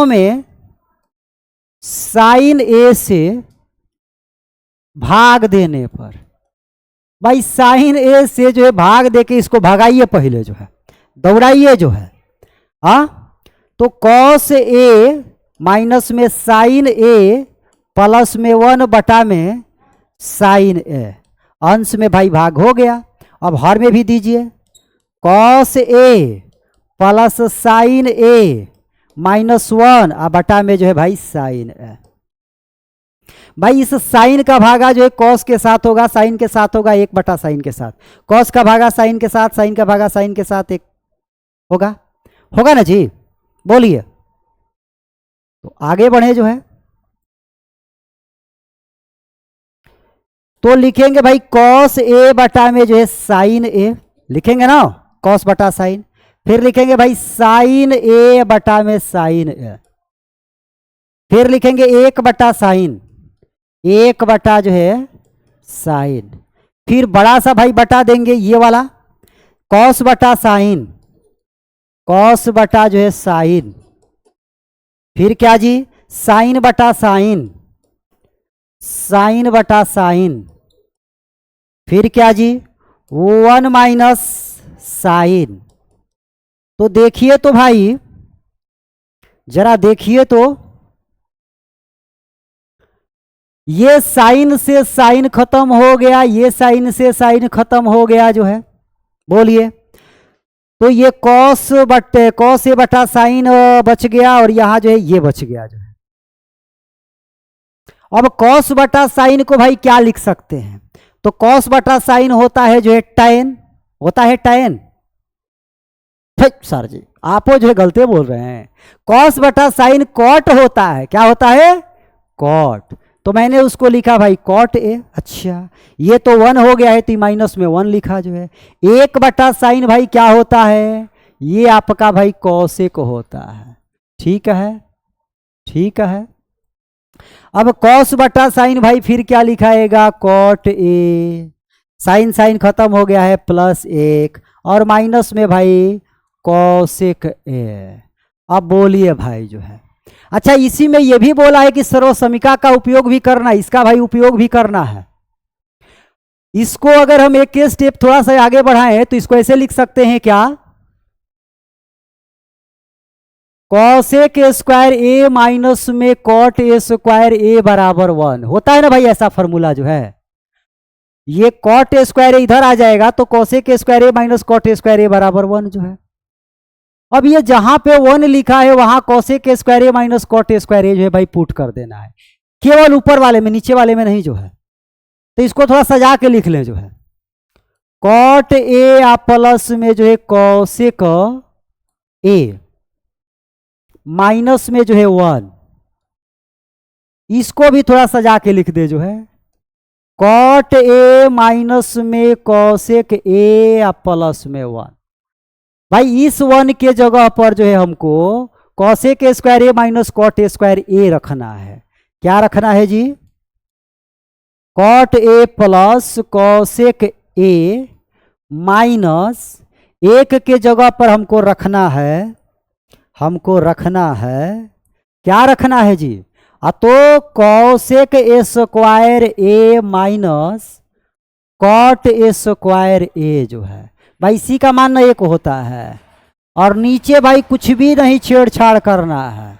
में साइन ए से भाग देने पर, भाई साइन ए से जो है भाग देके इसको भगाइए पहले जो है, दौड़ाइए जो है। तो कॉस ए माइनस में साइन ए प्लस में 1 में साइन ए, अंश में भाई भाग हो गया। अब हर में भी दीजिए, कॉस ए प्लस साइन ए -1 और बटा में जो है भाई साइन ए। भाई इस साइन का भागा जो है कॉस के साथ होगा, साइन के साथ होगा 1/साइन के साथ, कॉस का भागा साइन के साथ, साइन का भागा साइन के साथ 1 होगा, होगा ना जी, बोलिए। तो आगे बढ़े जो है, तो लिखेंगे भाई कॉस ए बटा में जो है साइन ए, लिखेंगे ना कॉस बटा साइन, फिर लिखेंगे भाई साइन ए बटा में साइन ए, फिर लिखेंगे 1/साइन, 1 जो है साइन, फिर बड़ा सा भाई बटा देंगे ये वाला कॉस बटा साइन, कॉस बटा जो है साइन, फिर क्या जी साइन बटा साइन, साइन बटा साइन, फिर क्या जी 1 - साइन। तो देखिए तो भाई जरा देखिए तो, ये साइन से साइन खत्म हो गया, ये साइन से साइन खत्म हो गया जो है, बोलिए। तो ये कॉस ए बटा साइन बच गया और यहां जो है ये बच गया जो है। अब कॉस बटा साइन को भाई क्या लिख सकते हैं, तो कॉस बटा साइन होता है जो है tan, होता है tan। सर जी आप जो है गलती बोल रहे हैं, कॉस बटा साइन कॉट होता है, क्या होता है कॉट, तो मैंने उसको लिखा भाई कॉट ए। अच्छा ये तो 1 हो गया है तो माइनस में 1 लिखा जो है। 1/साइन भाई क्या होता है, ये आपका भाई कॉसेक होता है, ठीक है, ठीक है। अब कॉस बटा साइन भाई फिर क्या लिखाएगा कॉट ए, साइन साइन खत्म हो गया है +1 और माइनस में भाई कॉसेक ए। अब बोलिए भाई जो है, अच्छा इसी में यह भी बोला है कि सर्वसमीका का उपयोग भी करना, इसका भाई उपयोग भी करना है। इसको अगर हम एक के स्टेप थोड़ा सा आगे बढ़ाएं तो इसको ऐसे लिख सकते हैं क्या, कॉसेक स्क्वायर ए माइनस में कॉट ए स्क्वायर ए बराबर 1 होता है ना भाई, ऐसा फॉर्मूला जो है, ये कॉट ए स्क्वायर इधर आ जाएगा तो cosec square A minus cot A square A बराबर 1 जो है। अब ये जहां पे 1 लिखा है वहां cosec square A minus cot A square A जो है भाई पुट कर देना है, केवल ऊपर वाले में, नीचे वाले में नहीं जो है। तो इसको थोड़ा सजा के लिख लें जो है, कॉट ए प्लस में जो है कॉसेक ए माइनस में जो है 1, इसको भी थोड़ा सजा के लिख दे जो है, कॉट ए माइनस में कॉसेक ए प्लस में 1। भाई इस 1 के जगह पर जो है हमको cosec square A minus cot A square A रखना है, क्या रखना है जी, cot A plus cosec A minus 1 के जगह पर हमको रखना है, हमको रखना है, क्या रखना है जी, तो cosec A square A minus cot A square A जो है भाई, इसी का मान 1 होता है और नीचे भाई कुछ भी नहीं छेड़छाड़ करना है,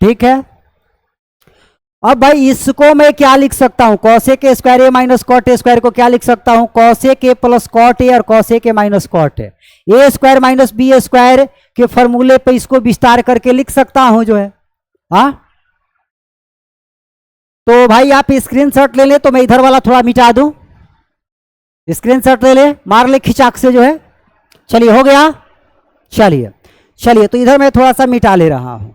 ठीक है। अब भाई इसको मैं क्या लिख सकता हूं, cosec A square A minus cot A square को क्या लिख सकता हूं, cosec A plus cot A और cosec A minus cot A, A square minus B square के फॉर्मूले पे इसको विस्तार करके लिख सकता हूं जो है। हाँ तो भाई आप स्क्रीनशॉट ले ले, तो मैं इधर वाला थोड़ा मिटा दूं, स्क्रीनशॉट ले ले, मार ले खिंचाक से जो है। चलिए हो गया, चलिए चलिए तो इधर मैं थोड़ा सा मिटा ले रहा हूं।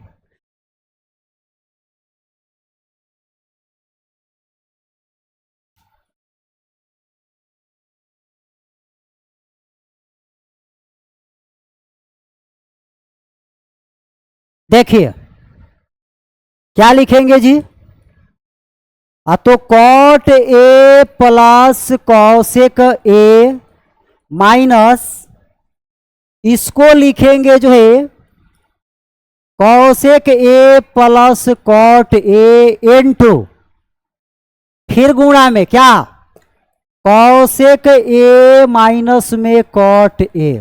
देखिए क्या लिखेंगे जी, तो cot A plus cosec A minus, इसको लिखेंगे जो है cosec A plus cot A into, फिर गुणा में क्या, कॉसेक ए माइनस में कॉट ए,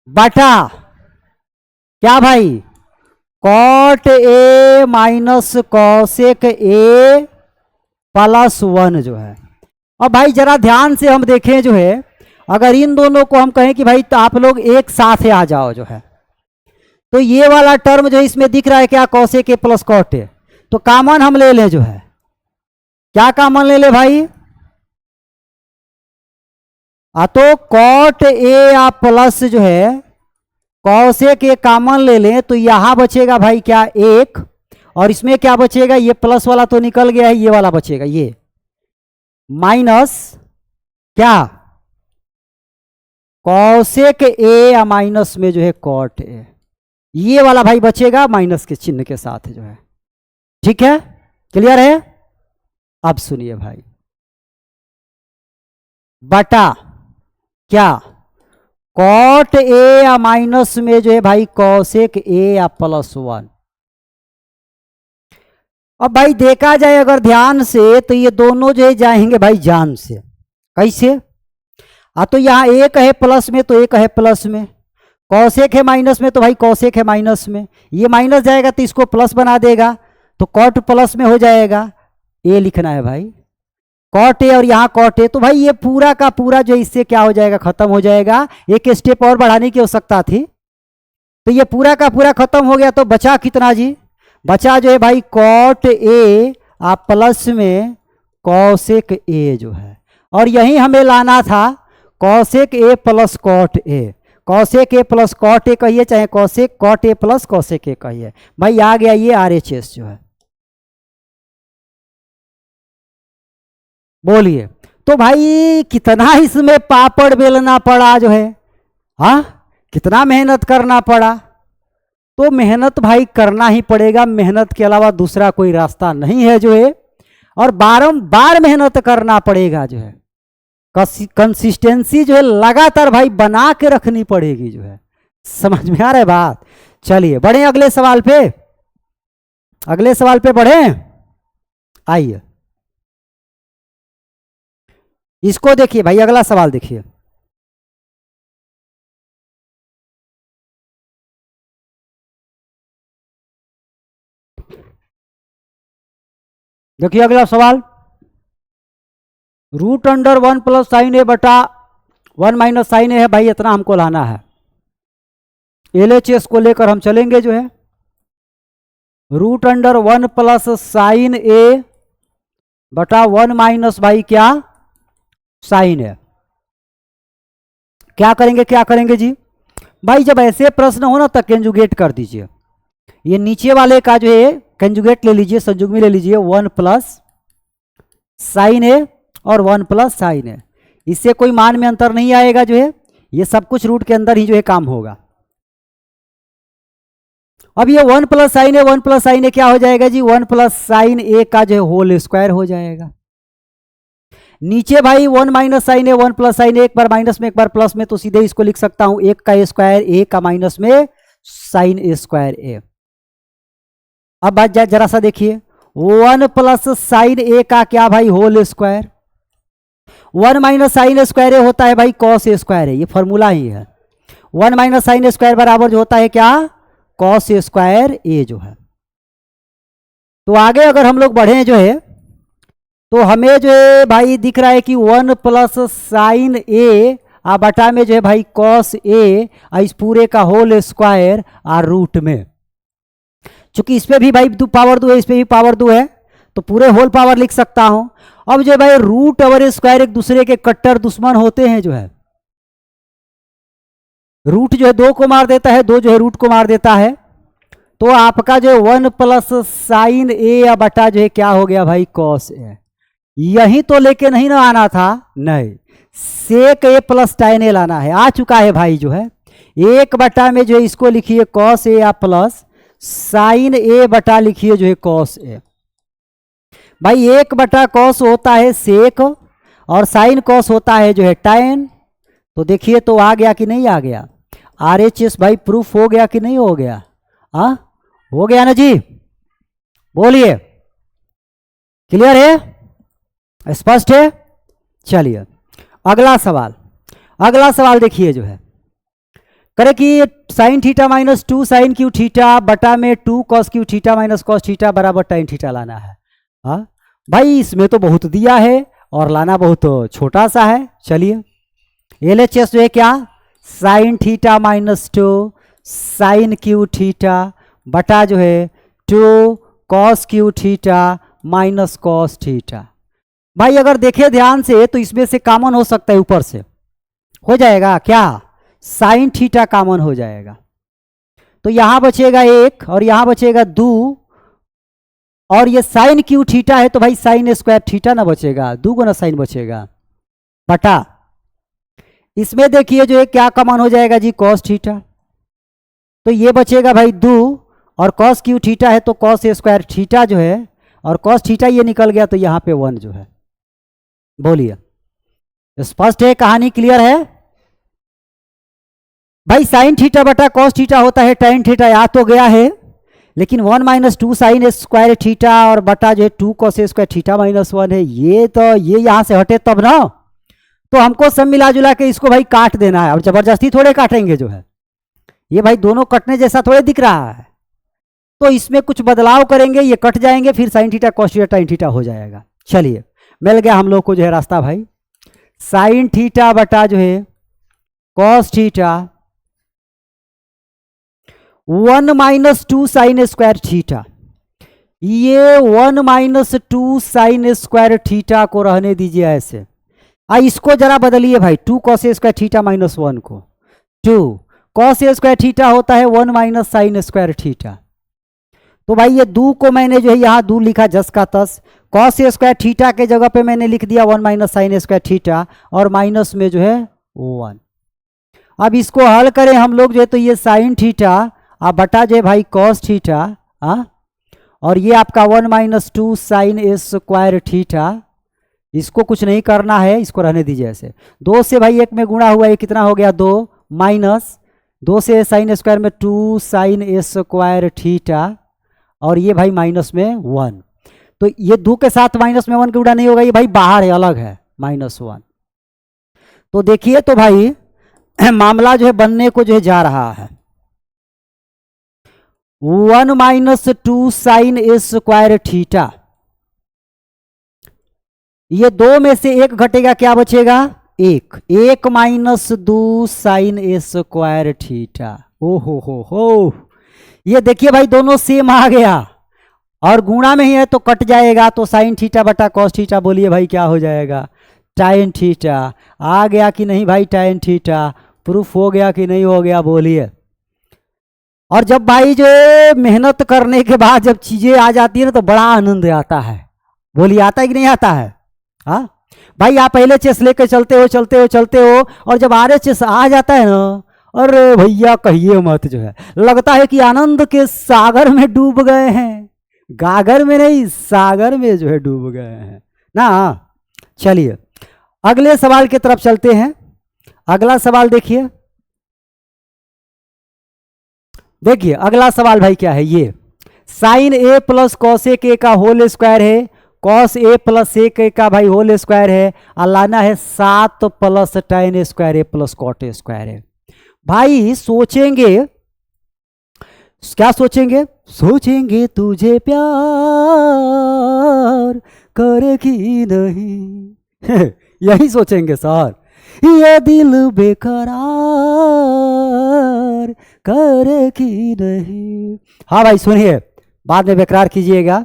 बटा क्या भाई, cot A minus cosec A plus 1 जो है। अब भाई जरा ध्यान से हम देखें जो है, अगर इन दोनों को हम कहें कि भाई तो आप लोग एक साथ आ जाओ जो है, तो ये वाला टर्म जो इसमें दिख रहा है क्या, cosec A plus cot A, तो कॉमन हम ले लें जो है, क्या कॉमन ले ले भाई, तो कॉट ए आप प्लस जो है कॉसेक ए कॉमन ले लें, तो यहां बचेगा भाई क्या, एक, और इसमें क्या बचेगा, ये प्लस वाला तो निकल गया है, ये वाला बचेगा, ये माइनस क्या, कॉसेक ए माइनस में जो है कॉट ए, ये वाला भाई बचेगा माइनस के चिन्ह के साथ जो है। ठीक है, क्लियर है। अब सुनिए भाई, बटा क्या, कॉट ए या माइनस में जो है भाई कॉसेक ए या प्लस 1। अब भाई देखा जाए अगर ध्यान से, तो ये दोनों जो है जाएंगे भाई जान से, कैसे, तो यहां एक है प्लस में तो एक है प्लस में, कॉसेक है माइनस में तो भाई कॉसेक है माइनस में, ये माइनस जाएगा तो इसको प्लस बना देगा, तो कॉट प्लस में हो जाएगा, ए लिखना है भाई, कॉट ए और यहाँ कॉट ए, तो भाई ये पूरा का पूरा जो इससे क्या हो जाएगा, खत्म हो जाएगा। एक स्टेप और बढ़ाने की आवश्यकता थी, तो ये पूरा का पूरा खत्म हो गया, तो बचा कितना जी, बचा जो है भाई कॉट ए आप प्लस में कॉसेक ए जो है, और यही हमें लाना था cosec A plus cot A, cosec A plus cot A कहिए, चाहे cosec cot A plus cosec A कहिए, भाई आ गया ये RHS जो है। बोलिए, तो भाई कितना इसमें पापड़ बेलना पड़ा जो है, हाँ कितना मेहनत करना पड़ा, तो मेहनत भाई करना ही पड़ेगा, मेहनत के अलावा दूसरा कोई रास्ता नहीं है जो है, और बारंबार मेहनत करना पड़ेगा जो है, कंसिस्टेंसी जो है लगातार भाई बना के रखनी पड़ेगी जो है। समझ में आ रहा है बात। चलिए बढ़े अगले सवाल पे, अगले सवाल पे बढ़े, आइए इसको देखिए भाई, अगला सवाल देखिए, देखिए अगला सवाल, रूट अंडर 1 प्लस साइन ए बटा 1 माइनस साइन ए है भाई, इतना हमको लाना है। LHS को लेकर हम चलेंगे जो है, रूट अंडर 1 प्लस साइन ए बटा 1 माइनस भाई क्या, साइन है। क्या करेंगे, क्या करेंगे जी भाई, जब ऐसे प्रश्न हो ना तो कंजुगेट कर दीजिए, ये नीचे वाले का जो है कंजुगेट ले लीजिए, संयुग्मी ले लीजिए, 1 प्लस साइन है और 1 प्लस साइन है, इससे कोई मान में अंतर नहीं आएगा जो है, ये सब कुछ रूट के अंदर ही जो है काम होगा। अब ये 1 प्लस साइन है, 1 प्लस साइन है क्या हो जाएगा जी, 1 प्लस साइन ए का जो है होल स्क्वायर हो जाएगा। नीचे भाई 1 माइनस साइन है, 1 प्लस साइन है, एक बार माइनस में एक बार प्लस में, तो सीधे इसको लिख सकता हूं 1 का स्क्वायर, 1 का माइनस में साइन ए स्क्वायर ए। अब बात जरा सा देखिए, 1 प्लस साइन ए का क्या भाई, whole square, 1 minus sine square A होता है भाई कॉस ए स्क्वायर है, ये फॉर्मूला ही है, 1 माइनस साइन स्क्वायर बराबर जो होता है क्या, कॉस ए स्क्वायर ए जो है। तो आगे अगर हम लोग बढ़े जो है, तो हमें जो है भाई दिख रहा है कि 1 प्लस साइन ए बटा में जो है भाई कॉस ए, इस पूरे का होल स्क्वायर और रूट में, चूंकि इस पे भी भाई पावर 2 है, इस पे भी पावर 2 है, तो पूरे होल पावर लिख सकता हूं। अब जो भाई रूट और स्क्वायर एक दूसरे के कट्टर दुश्मन होते हैं जो है, रूट जो है 2 को मार देता है, 2 जो है रूट को मार देता है, तो आपका जो 1 प्लस साइन ए बटा जो है क्या हो गया भाई कॉस ए, यही तो लेके नहीं ना आना था, नहीं सेक ए प्लस टाइन ए लाना है, आ चुका है भाई जो है, 1 बटा में जो है इसको लिखिए कॉस ए या प्लस साइन ए बटा लिखिए जो है कॉस ए। भाई 1 बटा कॉस होता है सेक और साइन कॉस होता है जो है टाइन, तो देखिए तो आ गया कि नहीं आ गया, RHS भाई प्रूफ हो गया कि नहीं हो गया, हो गया ना जी, बोलिए क्लियर है, स्पष्ट है। चलिए अगला सवाल, अगला सवाल देखिए जो है, करे कि sine theta minus 2 sine cube theta बटा में 2 cos cube theta minus cos theta बराबर टाइन थीटा लाना है। हाँ भाई इसमें तो बहुत दिया है और लाना बहुत छोटा सा है। चलिए LHS जो है क्या, sine theta minus 2 sine cube theta बटा जो है 2 cos cube theta minus cos theta. भाई अगर देखें ध्यान से तो इसमें से कॉमन हो सकता है, ऊपर से हो जाएगा क्या, साइन थीटा कॉमन हो जाएगा, तो यहां बचेगा 1 और यहां बचेगा 2, और ये साइन क्यू थीटा है तो भाई साइन स्क्वायर थीटा ना बचेगा, 2 गुना साइन बचेगा बटा, इसमें देखिए जो है क्या कॉमन हो जाएगा जी, कॉस थीटा, तो ये बचेगा भाई 2, और कॉस क्यू थीटा है तो कॉस स्क्वायर थीटा जो है, और कॉस थीटा ये निकल गया तो यहां पे 1 जो है। बोलिए स्पष्ट है, कहानी क्लियर है भाई। साइन थीटा बटा कॉस थीटा होता है टाइन थीटा, याद तो गया है, लेकिन 1 माइनस 2 साइन स्क्वायर थीटा और बटा जो है 2 कॉस स्क्वायर थीटा माइनस 1 है, ये तो ये यहां से हटे तब ना, तो हमको सब मिला जुला के इसको भाई काट देना है, और जबरदस्ती थोड़े काटेंगे जो है, ये भाई दोनों कटने जैसा थोड़े दिख रहा है, तो इसमें कुछ बदलाव करेंगे, ये कट जाएंगे, फिर साइन थीटा कॉस थीटा टाइन थीटा हो जाएगा। चलिए मिल गया हम लोग को जो है रास्ता भाई, साइन थीटा बटा जो है cos theta 1 minus 2 sign square theta, ये 1 माइनस 2 साइन स्क्वायर थीटा को रहने दीजिए ऐसे, इसको जरा बदलिए भाई, 2 कॉस स्क्वायर थीटा माइनस 1 को, 2 कॉस स्क्वायर थीटा होता है 1 माइनस साइन स्क्वायर थीटा, तो भाई ये 2 को मैंने जो है यहाँ 2 लिखा जस का तस, कॉस स्क्वायर थीटा के जगह पे मैंने लिख दिया 1 माइनस साइन स्क्वायर थीटा, और माइनस में जो है 1। अब इसको हल करें हम लोग जो है, तो ये साइन थीटा अब बटा जो है भाई कॉस थीटा, और ये आपका 1 माइनस 2 साइन स्क्वायर थीटा, इसको कुछ नहीं करना है, इसको रहने दीजिए ऐसे, 2 से भाई 1 में गुणा हुआ, ये कितना हो गया 2, माइनस 2 से साइन स्क्वायर में 2 साइन स्क्वायर थीटा, और ये भाई माइनस में 1, तो ये 2 के साथ माइनस में 1 के गुणा नहीं होगा, ये भाई बाहर है, अलग है माइनस 1। तो देखिए तो भाई मामला जो है बनने को जो है जा रहा है, 1 माइनस 2 साइन स्क्वायर थीटा, ये 2 में से 1 घटेगा, क्या बचेगा 1, 1 माइनस 2 साइन स्क्वायर थीटा, ओ हो, ये देखिए भाई दोनों सेम आ गया, और गुणा में ही है तो कट जाएगा, तो साइन थीटा बटा कॉस थीटा, बोलिए भाई क्या हो जाएगा, टाइन थीटा। आ गया कि नहीं भाई टाइन थीटा, प्रूफ हो गया कि नहीं हो गया, बोलिए। और जब भाई जो मेहनत करने के बाद जब चीजें आ जाती है ना तो बड़ा आनंद आता है, बोलिए आता है कि नहीं आता है। हाँ भाई आप पहले चेस लेके चलते हो, और जब RHS आ जाता है ना, अरे भैया कहिए मत, जो है लगता है कि आनंद के सागर में डूब गए हैं, गागर में नहीं सागर में जो है डूब गए हैं ना। चलिए अगले सवाल की तरफ चलते हैं। अगला सवाल देखिए अगला सवाल भाई क्या है, ये साइन A प्लस कॉस A का होल स्क्वायर है, कॉस A प्लस A का भाई होल स्क्वायर है, और लाना है 7 plus tan square A plus cot square है। भाई सोचेंगे, क्या सोचेंगे, सोचेंगे तुझे प्यार करेगी नहीं यही सोचेंगे सर, ये दिल बेकरार करेगी नहीं। हाँ भाई सुनिए, बाद में बेकरार कीजिएगा।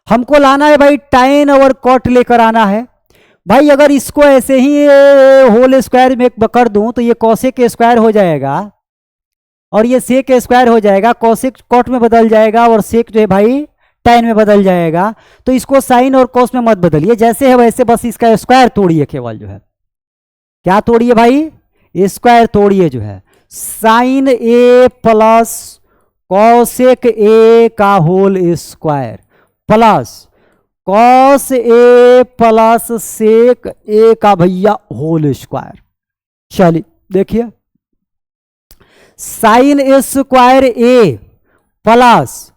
हमको लाना है भाई टाइन और कॉट लेकर आना है। भाई अगर इसको ऐसे ही होल स्क्वायर में कर दूं तो ये कॉसेक के स्क्वायर हो जाएगा, और ये सेक के स्क्वायर हो जाएगा, कॉसेक कॉट में बदल जाएगा, और सेक जो है भाई टाइन में बदल जाएगा। तो इसको साइन और कॉस में मत बदलिए, जैसे है वैसे बस इसका स्क्वायर तोड़िए, केवल जो है क्या तोड़िए भाई, स्क्वायर तोड़िए, जो है sine A plus cosec A का whole square plus cos A plus sec A का भैया होल स्क्वायर। चलिए देखिए, sine square A plus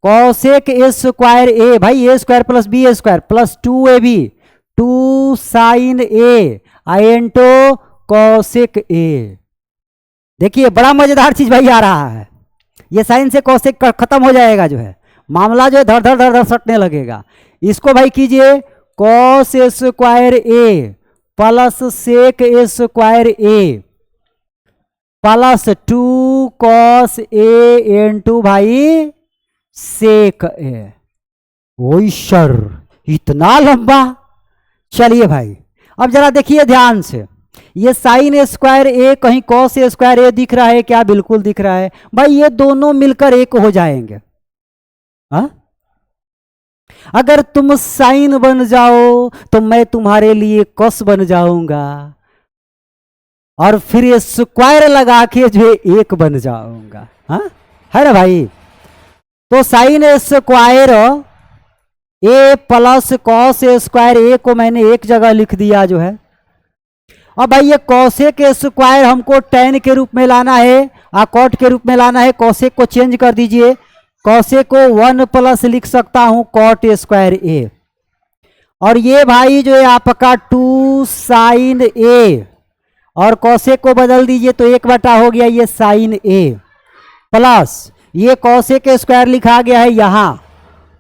cosec square A, भाई A square plus B square plus 2AB, 2 sine A into cosec A। देखिए बड़ा मजेदार चीज भाई आ रहा है, ये साइन से कॉसेक खत्म हो जाएगा जो है, मामला जो है धड़ धड़ धड़ धड़ सटने लगेगा। इसको भाई कीजिए cos square A plus sec square A plus 2 cos A into भाई सेक ए। ओई सर इतना लंबा। चलिए भाई अब जरा देखिए ध्यान से, ये साइन स्क्वायर ए कहीं कॉस स्क्वायर ए दिख रहा है क्या? बिल्कुल दिख रहा है भाई, ये दोनों मिलकर एक हो जाएंगे। हा? अगर तुम साइन बन जाओ तो मैं तुम्हारे लिए कॉस बन जाऊंगा, और फिर ये स्क्वायर लगा के जो है एक बन जाऊंगा। हाँ है ना भाई? तो sign square A plus cos square ए को मैंने एक जगह लिख दिया जो है। अब भाई ये कॉसेक स्क्वायर हमको tan के रूप में लाना है, कॉट के रूप में लाना है। कॉसेक को चेंज कर दीजिए, कॉसेक को 1 प्लस लिख सकता हूं कॉट स्क्वायर ए, और ये भाई जो है आपका 2 साइन ए, और कॉसेक को बदल दीजिए तो 1 बटा हो गया ये साइन ए, प्लस ये कॉसेक स्क्वायर लिखा गया है यहां,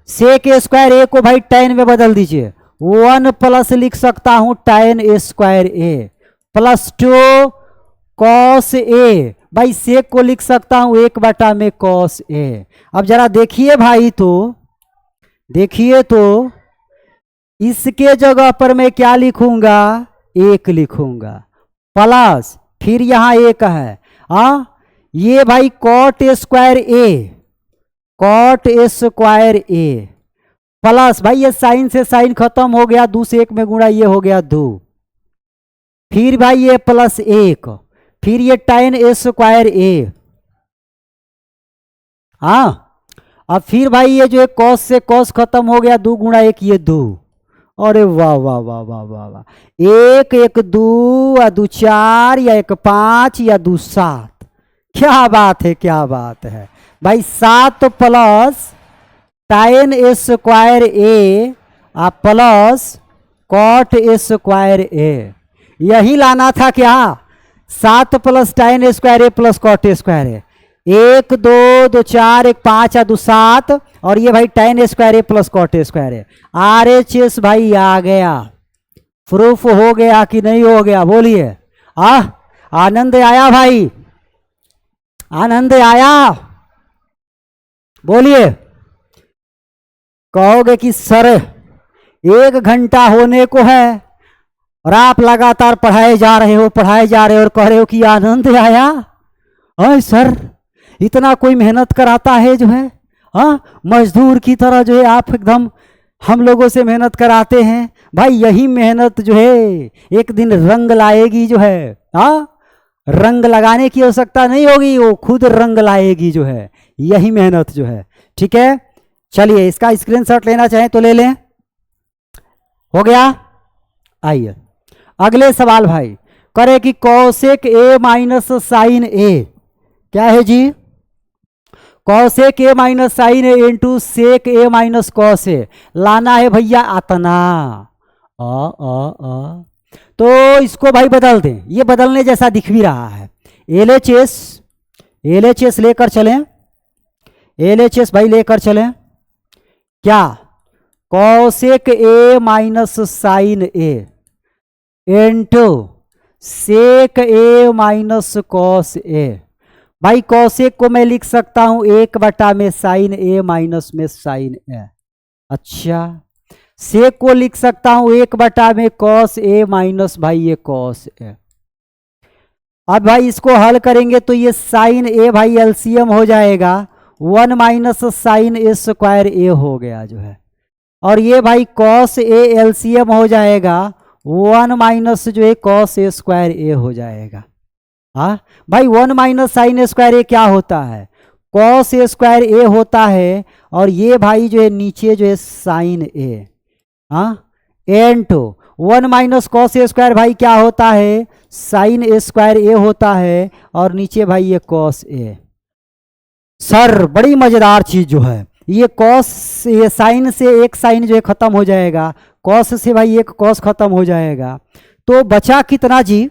सेक स्क्वायर ए को भाई tan में बदल दीजिए, 1 प्लस लिख सकता हूं tan square A, plus 2 cos A, भाई सेक को लिख सकता हूं 1 में कॉस ए। अब जरा देखिए भाई, तो देखिए तो इसके जगह पर मैं क्या लिखूंगा? 1 लिखूंगा, प्लस फिर यहां 1 है। ये भाई cot square A, cot square A, plus भाई ये साइन से साइन खत्म हो गया, 2 से 1 में गुणा, ये हो गया 2, फिर भाई ये प्लस 1, फिर ये tan स्क्वायर ए। अब फिर भाई ये जो है कॉस से कॉस खत्म हो गया, 2 गुणा 1 ये 2। अरे वाह वाह वाह वाह वाह वाह, 1 1 2 या 2 4 या 1 5 या 2 7, क्या बात है क्या बात है भाई। 7 plus tan square A plus cot square ए, यही लाना था क्या? 7 plus tan square A plus cot square ए, 1 2 2 4 1 5 या 2 7, और ये भाई tan square A plus cot square A. RHS भाई आ गया, प्रूफ हो गया कि नहीं हो गया? बोलिए। आनंद आया भाई, आनंद आया? बोलिए। कहोगे कि सर 1 घंटा होने को है और आप लगातार पढ़ाए जा रहे हो और कह रहे हो कि आनंद आया? अरे सर इतना कोई मेहनत कराता है जो है, मजदूर की तरह जो है आप एकदम हम लोगों से मेहनत कराते हैं। भाई यही मेहनत जो है एक दिन रंग लाएगी जो है। रंग लगाने की आवश्यकता नहीं होगी, वो खुद रंग लाएगी जो है, यही मेहनत जो है। ठीक है, चलिए इसका स्क्रीनशॉट लेना चाहें तो ले लें। हो गया? आइए अगले सवाल भाई करे कि cosec A minus sine A, क्या है जी? Cosec A minus sine A into sec A minus cos A लाना है भैया अतना। तो इसको भाई बदल दें, ये बदलने जैसा दिख भी रहा है। एलएचएस लेकर चलें, एलएचएस भाई लेकर चलें। क्या? Cosec A minus sine A into sec A minus cos A. भाई कॉसेक को मैं लिख सकता हूं 1 में साइन ए माइनस में साइन ए। अच्छा, सेक को लिख सकता हूं 1 में कॉस ए माइनस भाई ये कॉस ए। अब भाई इसको हल करेंगे तो ये साइन ए भाई एलसीएम हो जाएगा, 1 माइनस साइन ए स्क्वायर ए हो गया जो है, और ये भाई कॉस ए एलसीएम हो जाएगा, 1 माइनस जो है कॉस ए स्क्वायर ए हो जाएगा। भाई 1 माइनस साइन ए स्क्वायर ए क्या होता है? कॉस ए स्क्वायर ए होता है, और ये भाई जो है नीचे जो है sign A. Into 1 minus cos A square भाई क्या होता है? साइन ए स्क्वायर ए होता है, और नीचे भाई ये कॉस ए। सर बड़ी मजेदार चीज जो है, ये कॉस, ये साइन से एक साइन जो है खत्म हो जाएगा, कॉस से भाई एक कॉस खत्म हो जाएगा, तो बचा कितना जी?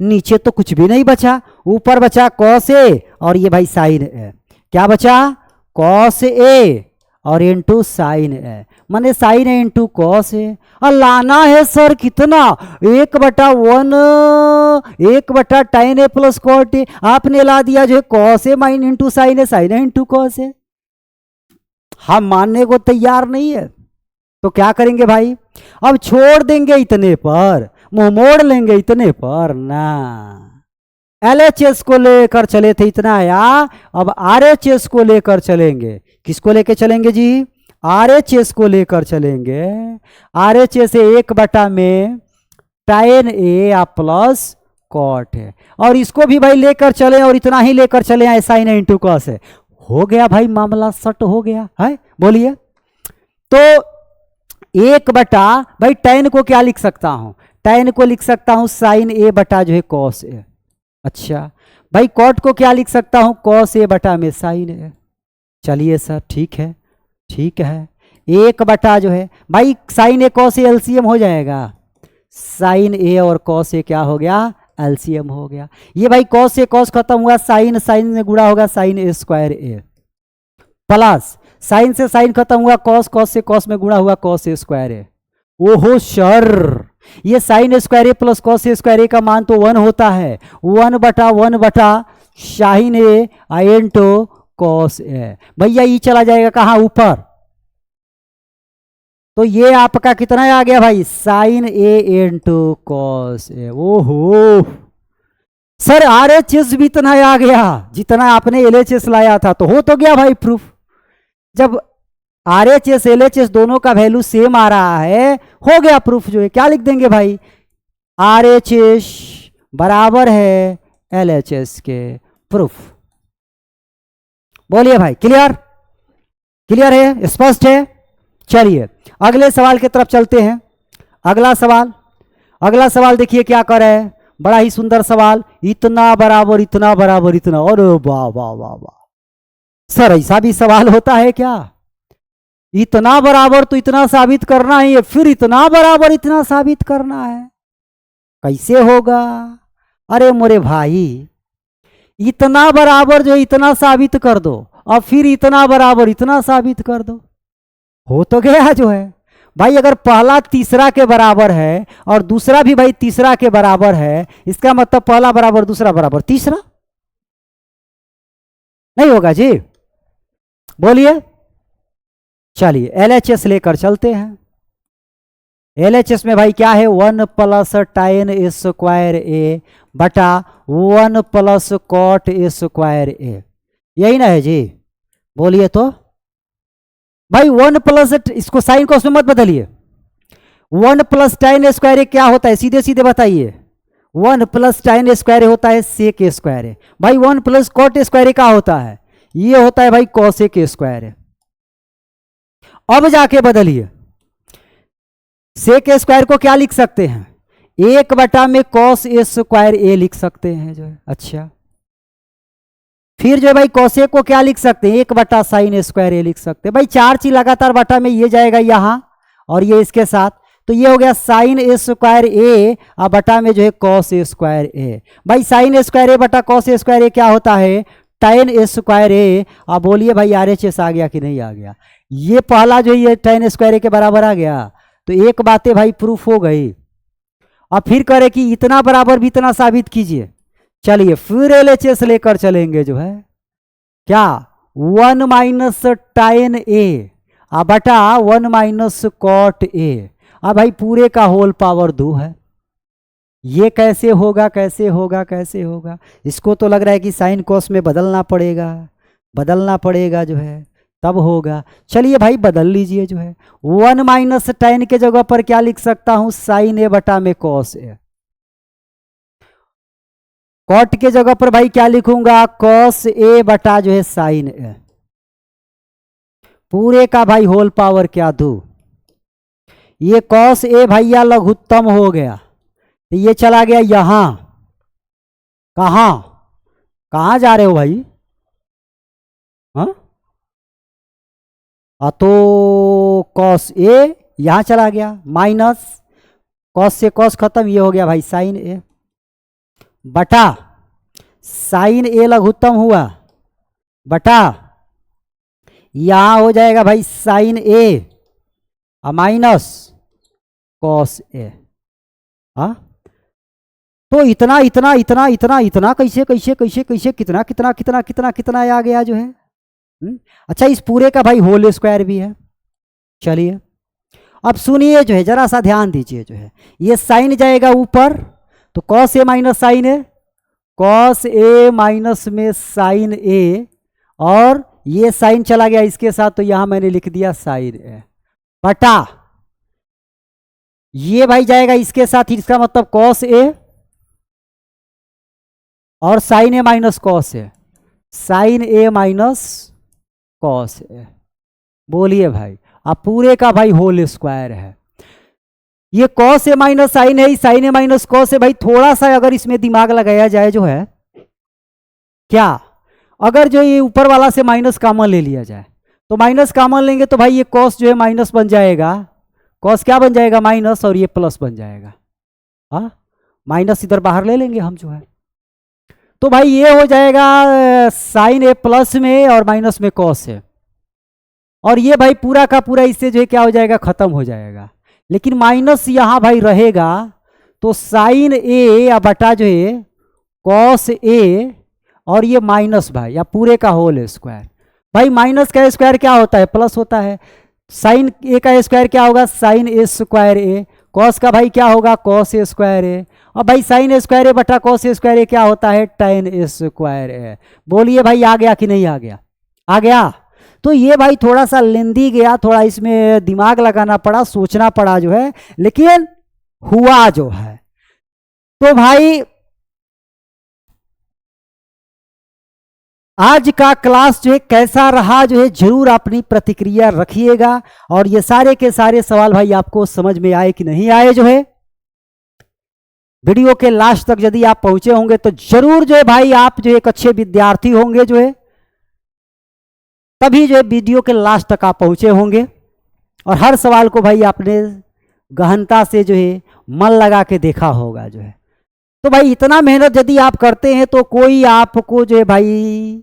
नीचे तो कुछ भी नहीं बचा, ऊपर बचा कॉस ए और ये भाई साइन ए, क्या बचा कॉस ए और इंटू साइन ए, माने sine A into cos A. और लाना है सर कितना 1/1 1/tan ए प्लस कॉट ए, आपने ला दिया जो है cos A mine into sine A, sign A into cos A. हम मानने को तैयार नहीं है तो क्या करेंगे भाई, अब छोड़ देंगे इतने पर, मुंह मोड़ लेंगे इतने पर ना। LHS को लेकर चले थे इतना आया, अब RHS को लेकर चलेंगे। किसको लेकर चलेंगे जी, RHS को लेकर चलेंगे। RHS 1 में tan ए प्लस कॉट है, और इसको भी भाई लेकर चले और इतना ही लेकर चले आए साइन ए इंटू कॉस है। हो गया भाई मामला सट हो गया है, बोलिए। तो 1 भाई tan को क्या लिख सकता हूं, tan को लिख सकता हूं साइन ए बटा जो है कॉस ए। अच्छा भाई कॉट को क्या लिख सकता हूं, कॉस ए बटा में साइन ए। चलिए सर ठीक है, ठीक है। 1 जो है भाई sine A cos A LCM हो जाएगा, साइन ए और कॉस ए क्या हो गया एलसीएम हो गया। ये भाई कॉस से कॉस खत्म हुआ, साइन साइन में गुणा होगा sign A square A, plus sign से साइन खत्म हुआ, कॉस कॉस से कॉस में गुणा हुआ कॉस ए स्क्वायर ए। ओहो सर, ये sine square A plus cos A square ए का मान तो 1 होता है, 1/1 sign A into cos A. भैया ये चला जाएगा कहाँ ऊपर, तो ये आपका कितना आ गया भाई sine A into cos A. ओहो सर RHS भी इतना आ गया जितना आपने LHS लाया था, तो हो तो गया भाई प्रूफ। जब RHS LHS दोनों का वैल्यू सेम आ रहा है, हो गया प्रूफ। जो है क्या लिख देंगे भाई, RHS बराबर है LHS के, प्रूफ। बोलिए भाई क्लियर, क्लियर है, स्पष्ट है। चलिए अगले सवाल की तरफ चलते हैं। अगला सवाल, अगला सवाल देखिए क्या कर रहा है, बड़ा ही सुंदर सवाल। इतना बराबर इतना बराबर इतना, और वाह वाह वाह वाह सर, ऐसा भी सवाल होता है क्या, इतना बराबर तो इतना साबित करना ही है, फिर इतना बराबर इतना साबित करना है, कैसे होगा। अरे मोरे भाई इतना बराबर जो इतना साबित कर दो और फिर इतना बराबर इतना साबित कर दो, हो तो गया जो है भाई। अगर पहला तीसरा के बराबर है और दूसरा भी भाई तीसरा के बराबर है, इसका मतलब पहला बराबर दूसरा बराबर तीसरा, नहीं होगा जी, बोलिए। चलिए LHS लेकर चलते हैं। LHS में भाई क्या है 1 प्लस tan ए स्क्वायर ए बटा 1 प्लस कॉट ए स्क्वायर ए, यही ना है जी, बोलिए तो भाई 1 प्लस, इसको साइन को उसमें मत बदलिए, 1 प्लस tan ए स्क्वायर ए क्या होता है, सीधे सीधे बताइए। 1 plus tan A square A होता है सेक ए स्क्वायर ए। भाई 1 प्लस कॉट ए स्क्वायर ए क्या होता है, ये होता है भाई कॉसेक ए स्क्वायर ए। अब जाके बदलिए, सेक ए स्क्वायर को क्या लिख सकते हैं, 1 में कॉस ए स्क्वायर ए लिख सकते हैं जो है। अच्छा फिर जो है भाई कॉसेक को क्या लिख सकते हैं, 1 साइन ए स्क्वायर ए लिख सकते हैं। भाई 4 चीज लगातार बटा में ये जाएगा यहां और ये इसके साथ, तो ये हो गया साइन ए स्क्वायर ए और बटा में जो है कॉस ए स्क्वायर ए। भाई साइन ए स्क्वायर ए बटा कॉस ए स्क्वायर ए क्या होता है tan ए स्क्वायर ए। अब बोलिए भाई RHS आ गया कि नहीं आ गया, ये पहला जो ये tan ए स्क्वायर ए के बराबर आ गया, तो एक बातें भाई प्रूफ हो गई। अब फिर करे कि इतना बराबर भी इतना साबित कीजिए। चलिए फिर LHS लेकर चलेंगे जो है क्या 1 माइनस tan ए बटा 1 माइनस कॉट ए। अब भाई पूरे का होल पावर 2 है, ये कैसे होगा कैसे होगा कैसे होगा, इसको तो लग रहा है कि साइन कॉस में बदलना पड़ेगा, बदलना पड़ेगा जो है तब होगा। चलिए भाई बदल लीजिए जो है, 1 माइनस tan के जगह पर क्या लिख सकता हूं साइन ए बटा में कॉस ए। कॉट के जगह पर भाई क्या लिखूंगा कॉस ए बटा जो है साइन ए। पूरे का भाई होल पावर क्या दो, ये कॉस ए भैया लघुत्तम हो गया, तो ये चला गया यहां, कहां कहां जा रहे हो भाई, हाँ तो कॉस ए यहां चला गया, माइनस कॉस से कॉस खत्म, ये हो गया भाई साइन ए बटा साइन ए लघुत्तम हुआ बटा यहां हो जाएगा भाई साइन ए माइनस कॉस ए। हाँ, तो इतना इतना इतना इतना इतना कैसे कैसे कैसे कैसे कितना कितना कितना कितना कितना आ गया जो है। अच्छा, इस पूरे का भाई होल स्क्वायर भी है। चलिए अब सुनिए जो है, जरा सा ध्यान दीजिए जो है, ये साइन जाएगा ऊपर तो cos A minus sine A, cos A minus में साइन ए, और ये साइन चला गया इसके साथ तो यहां मैंने लिख दिया साइन ए बटा ये भाई जाएगा इसके साथ, इसका मतलब कॉस ए और sign A minus cos A, sign A minus cos ए। बोलिए भाई, अब पूरे का भाई होल स्क्वायर है। ये कॉस ए माइनस साइन है, साइन ए माइनस कॉस है। भाई थोड़ा सा अगर इसमें दिमाग लगाया जाए जो है, क्या अगर जो ये ऊपर वाला से माइनस कॉमन ले लिया जाए तो माइनस कॉमन लेंगे तो भाई ये कॉस जो है माइनस बन जाएगा, कॉस क्या बन जाएगा माइनस, और ये प्लस बन जाएगा। हाँ, माइनस इधर बाहर ले लेंगे हम जो है, तो भाई ये हो जाएगा साइन ए प्लस में और माइनस में कॉस है, और ये भाई पूरा का पूरा इससे जो है क्या हो जाएगा, खत्म हो जाएगा। लेकिन माइनस यहां भाई रहेगा तो साइन ए या बटा जो है कॉस ए, और ये माइनस भाई या पूरे का होल स्क्वायर। भाई माइनस का स्क्वायर क्या होता है, प्लस होता है। साइन ए का स्क्वायर क्या होगा, sign A square A. Cos का भाई क्या होगा, कॉस ए स्क्वायर ए। और भाई साइन ए स्क्वायर ए बटा कॉस ए स्क्वायर ए क्या होता है, tan ए स्क्वायर ए। बोलिए भाई आ गया कि नहीं आ गया, आ गया। तो ये भाई थोड़ा सा लेंदी गया, थोड़ा इसमें दिमाग लगाना पड़ा, सोचना पड़ा जो है, लेकिन हुआ जो है। तो भाई आज का क्लास जो है कैसा रहा जो है, जरूर अपनी प्रतिक्रिया रखिएगा, और ये सारे के सारे सवाल भाई आपको समझ में आए कि नहीं आए जो है। वीडियो के लास्ट तक यदि आप पहुंचे होंगे तो जरूर जो है भाई आप जो एक अच्छे विद्यार्थी होंगे जो है, तभी जो है वीडियो के लास्ट तक आप पहुंचे होंगे, और हर सवाल को भाई आपने गहनता से जो है मन लगा के देखा होगा जो है। तो भाई इतना मेहनत यदि आप करते हैं तो कोई आपको जो है भाई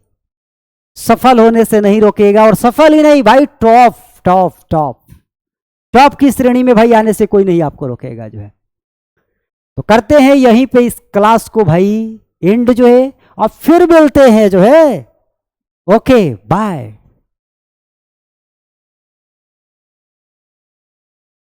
सफल होने से नहीं रोकेगा, और सफल ही नहीं भाई टॉप टॉप टॉप टॉप की श्रेणी में भाई आने से कोई नहीं आपको रोकेगा जो है। तो करते हैं यहीं पे इस क्लास को भाई एंड जो है, और फिर मिलते हैं जो है। Okay bye.